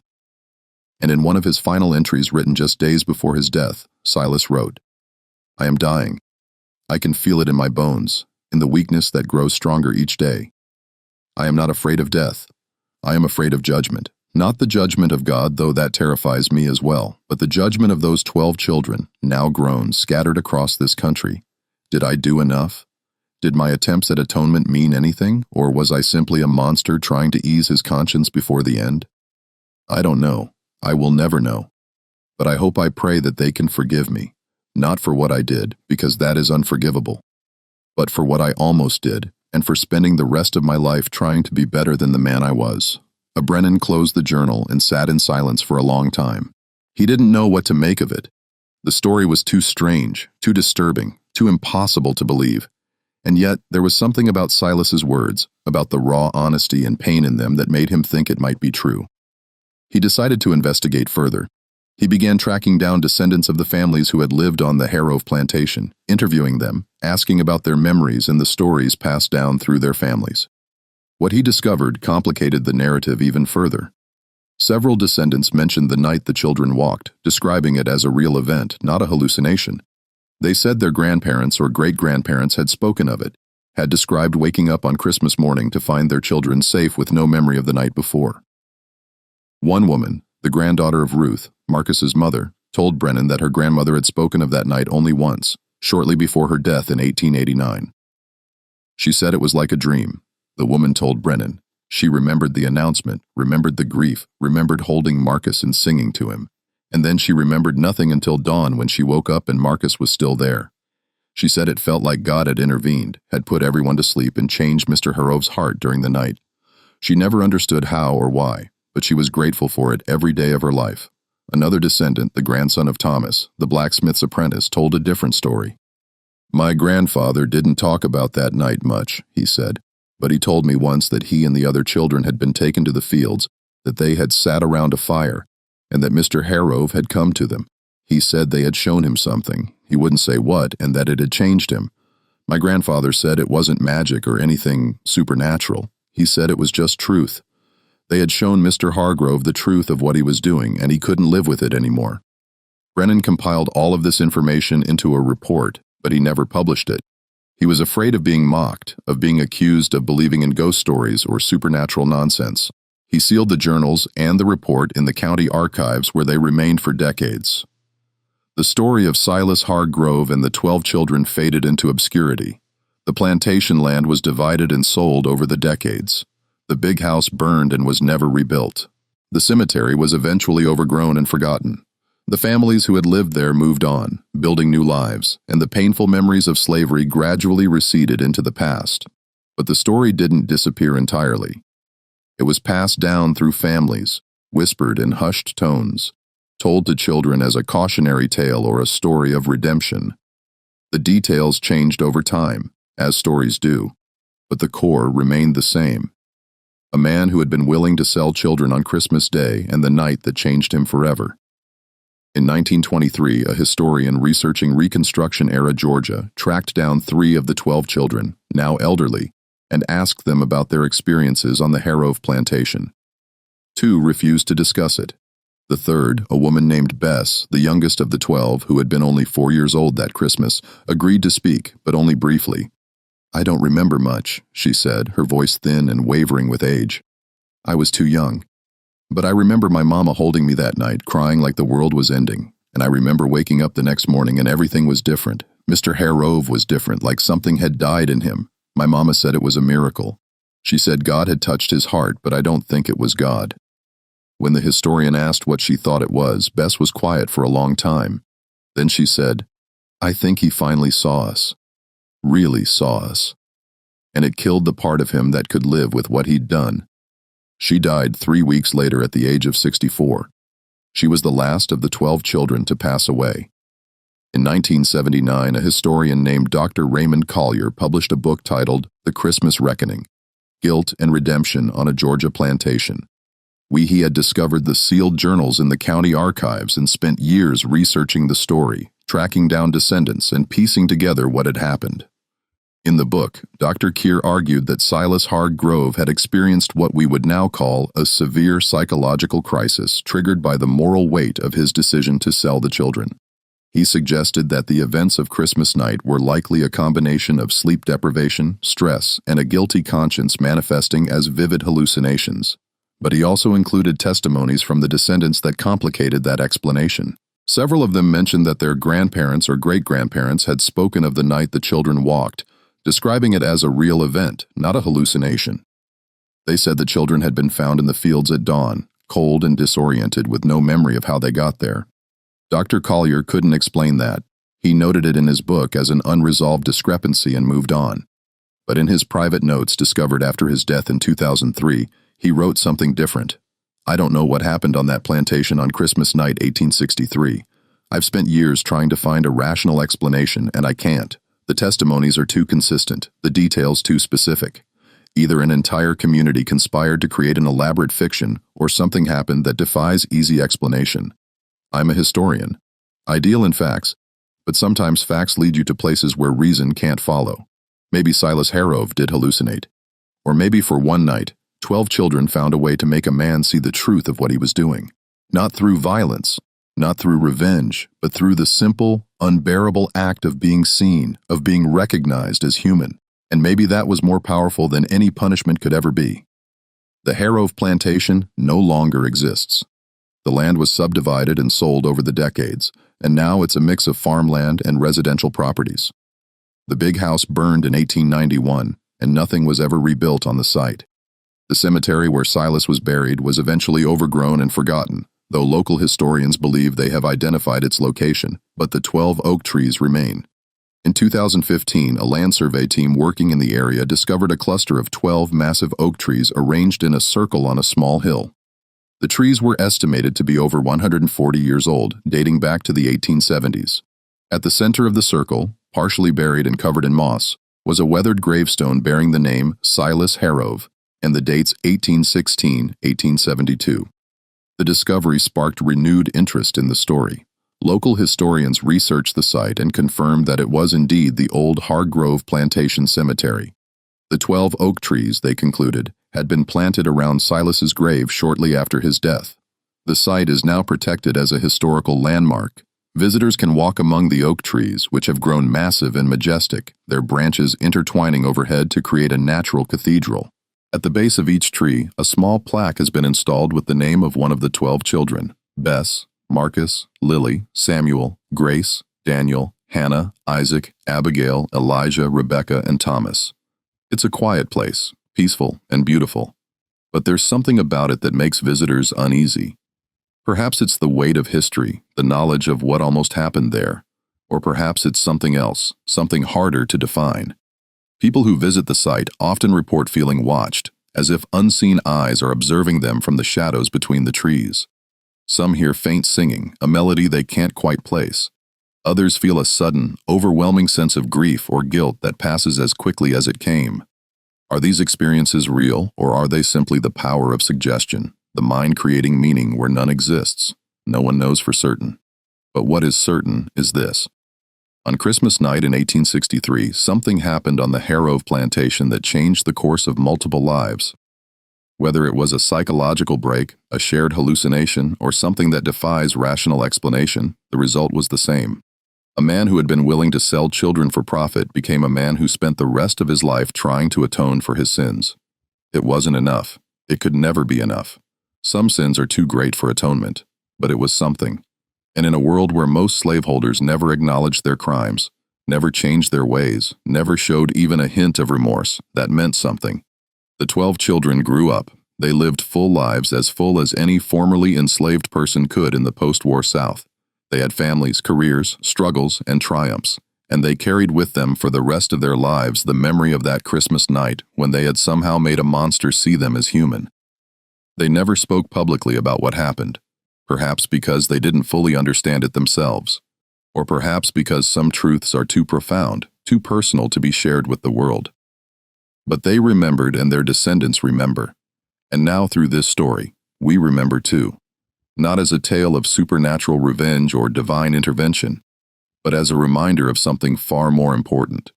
And in one of his final entries written just days before his death, Silas wrote, "I am dying. I can feel it in my bones, in the weakness that grows stronger each day. I am not afraid of death. I am afraid of judgment. Not the judgment of God, though that terrifies me as well, but the judgment of those 12 children, now grown, scattered across this country. Did I do enough? Did my attempts at atonement mean anything, or was I simply a monster trying to ease his conscience before the end? I don't know. I will never know. But I hope I pray that they can forgive me, not for what I did, because that is unforgivable, but for what I almost did, and for spending the rest of my life trying to be better than the man I was." Brennan closed the journal and sat in silence for a long time. He didn't know what to make of it. The story was too strange, too disturbing, too impossible to believe. And yet, there was something about Silas's words, about the raw honesty and pain in them that made him think it might be true. He decided to investigate further. He began tracking down descendants of the families who had lived on the Hargrove plantation, interviewing them, asking about their memories and the stories passed down through their families. What he discovered complicated the narrative even further. Several descendants mentioned the night the children walked, describing it as a real event, not a hallucination. They said their grandparents or great-grandparents had spoken of it, had described waking up on Christmas morning to find their children safe with no memory of the night before. One woman, the granddaughter of Ruth, Marcus's mother, told Brennan that her grandmother had spoken of that night only once, shortly before her death in 1889. She said it was like a dream. The woman told Brennan. She remembered the announcement, remembered the grief, remembered holding Marcus and singing to him. And then she remembered nothing until dawn when she woke up and Marcus was still there. She said it felt like God had intervened, had put everyone to sleep and changed Mr. Hargrove's heart during the night. She never understood how or why, but she was grateful for it every day of her life. Another descendant, the grandson of Thomas, the blacksmith's apprentice, told a different story. "My grandfather didn't talk about that night much," he said. "But he told me once that he and the other children had been taken to the fields, that they had sat around a fire, and that Mr. Hargrove had come to them. He said they had shown him something. He wouldn't say what, and that it had changed him. My grandfather said it wasn't magic or anything supernatural. He said it was just truth. They had shown Mr. Hargrove the truth of what he was doing, and he couldn't live with it anymore. Brennan compiled all of this information into a report, but he never published it. He was afraid of being mocked, of being accused of believing in ghost stories or supernatural nonsense. He sealed the journals and the report in the county archives where they remained for decades. The story of Silas Hargrove and the 12 children faded into obscurity. The plantation land was divided and sold over the decades. The big house burned and was never rebuilt. The cemetery was eventually overgrown and forgotten. The families who had lived there moved on, building new lives, and the painful memories of slavery gradually receded into the past. But the story didn't disappear entirely. It was passed down through families, whispered in hushed tones, told to children as a cautionary tale or a story of redemption. The details changed over time, as stories do, but the core remained the same. A man who had been willing to sell children on Christmas Day and the night that changed him forever. In 1923, a historian researching Reconstruction-era Georgia tracked down 3 of the 12 children, now elderly, and asked them about their experiences on the Hargrove plantation. 2 refused to discuss it. The third, a woman named Bess, the youngest of the 12, who had been only 4 years old that Christmas, agreed to speak, but only briefly. "I don't remember much," she said, her voice thin and wavering with age. "I was too young. But I remember my mama holding me that night, crying like the world was ending, and I remember waking up the next morning and everything was different. Mr. Hargrove was different, like something had died in him. My mama said it was a miracle. She said God had touched his heart, but I don't think it was God." When the historian asked what she thought it was, Bess was quiet for a long time. Then she said, "I think he finally saw us. Really saw us. And it killed the part of him that could live with what he'd done." She died 3 weeks later at the age of 64. She was the last of the 12 children to pass away. In 1979, a historian named Dr. Raymond Collier published a book titled The Christmas Reckoning: Guilt and Redemption on a Georgia Plantation. He had discovered the sealed journals in the county archives and spent years researching the story, tracking down descendants, and piecing together what had happened. In the book, Dr. Keir argued that Silas Hargrove had experienced what we would now call a severe psychological crisis triggered by the moral weight of his decision to sell the children. He suggested that the events of Christmas night were likely a combination of sleep deprivation, stress, and a guilty conscience manifesting as vivid hallucinations. But he also included testimonies from the descendants that complicated that explanation. Several of them mentioned that their grandparents or great-grandparents had spoken of the night the children walked, describing it as a real event, not a hallucination. They said the children had been found in the fields at dawn, cold and disoriented with no memory of how they got there. Dr. Collier couldn't explain that. He noted it in his book as an unresolved discrepancy and moved on. But in his private notes discovered after his death in 2003, he wrote something different. "I don't know what happened on that plantation on Christmas night 1863. I've spent years trying to find a rational explanation, and I can't. The testimonies are too consistent, the details too specific. Either an entire community conspired to create an elaborate fiction, or something happened that defies easy explanation. I'm a historian. I deal in facts, but sometimes facts lead you to places where reason can't follow. Maybe Silas Hargrove did hallucinate. Or maybe for one night, 12 children found a way to make a man see the truth of what he was doing. Not through violence, not through revenge, but through the simple, unbearable act of being seen, of being recognized as human. And maybe that was more powerful than any punishment could ever be. The Hargrove plantation no longer exists. The land was subdivided and sold over the decades, and now it's a mix of farmland and residential properties. The big house burned in 1891, and nothing was ever rebuilt on the site. The cemetery where Silas was buried was eventually overgrown and forgotten, though local historians believe they have identified its location, but the 12 oak trees remain. In 2015, a land survey team working in the area discovered a cluster of 12 massive oak trees arranged in a circle on a small hill. The trees were estimated to be over 140 years old, dating back to the 1870s. At the center of the circle, partially buried and covered in moss, was a weathered gravestone bearing the name Silas Hargrove and the dates 1816-1872. The discovery sparked renewed interest in the story. Local historians researched the site and confirmed that it was indeed the old Hargrove Plantation Cemetery. The 12 oak trees, they concluded, had been planted around Silas's grave shortly after his death. The site is now protected as a historical landmark. Visitors can walk among the oak trees, which have grown massive and majestic, their branches intertwining overhead to create a natural cathedral. At the base of each tree, a small plaque has been installed with the name of one of the 12 children: Bess, Marcus, Lily, Samuel, Grace, Daniel, Hannah, Isaac, Abigail, Elijah, Rebecca, and Thomas. It's a quiet place, peaceful and beautiful. But there's something about it that makes visitors uneasy. Perhaps it's the weight of history, the knowledge of what almost happened there. Or perhaps it's something else, something harder to define. People who visit the site often report feeling watched, as if unseen eyes are observing them from the shadows between the trees. Some hear faint singing, a melody they can't quite place. Others feel a sudden, overwhelming sense of grief or guilt that passes as quickly as it came. Are these experiences real, or are they simply the power of suggestion, the mind creating meaning where none exists? No one knows for certain. But what is certain is this. On Christmas night in 1863, something happened on the Hargrove plantation that changed the course of multiple lives. Whether it was a psychological break, a shared hallucination, or something that defies rational explanation, the result was the same. A man who had been willing to sell children for profit became a man who spent the rest of his life trying to atone for his sins. It wasn't enough. It could never be enough. Some sins are too great for atonement, but it was something. And in a world where most slaveholders never acknowledged their crimes, never changed their ways, never showed even a hint of remorse, that meant something. The 12 children grew up. They lived full lives, as full as any formerly enslaved person could in the post-war South. They had families, careers, struggles, and triumphs, and they carried with them for the rest of their lives the memory of that Christmas night when they had somehow made a monster see them as human. They never spoke publicly about what happened, perhaps because they didn't fully understand it themselves, or perhaps because some truths are too profound, too personal to be shared with the world. But they remembered, and their descendants remember. And now through this story, we remember too. Not as a tale of supernatural revenge or divine intervention, but as a reminder of something far more important: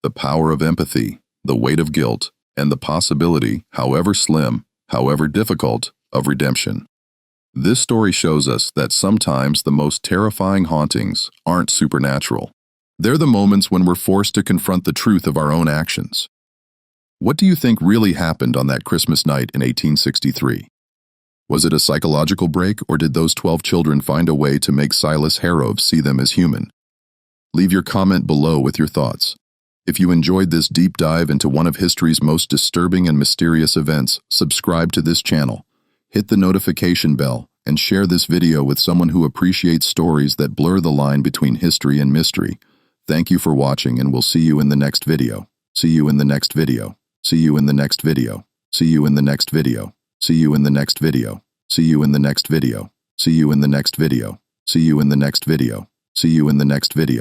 the power of empathy, the weight of guilt, and the possibility, however slim, however difficult, of redemption. This story shows us that sometimes the most terrifying hauntings aren't supernatural. They're the moments when we're forced to confront the truth of our own actions. What do you think really happened on that Christmas night in 1863? Was it a psychological break, or did those 12 children find a way to make Silas Hargrove see them as human? Leave your comment below with your thoughts. If you enjoyed this deep dive into one of history's most disturbing and mysterious events, subscribe to this channel, hit the notification bell, and share this video with someone who appreciates stories that blur the line between history and mystery. Thank you for watching, and we'll see you in the next video. See you in the next video. See you in the next video. See you in the next video. See you in the next video. See you in the next video. See you in the next video. See you in the next video. See you in the next video.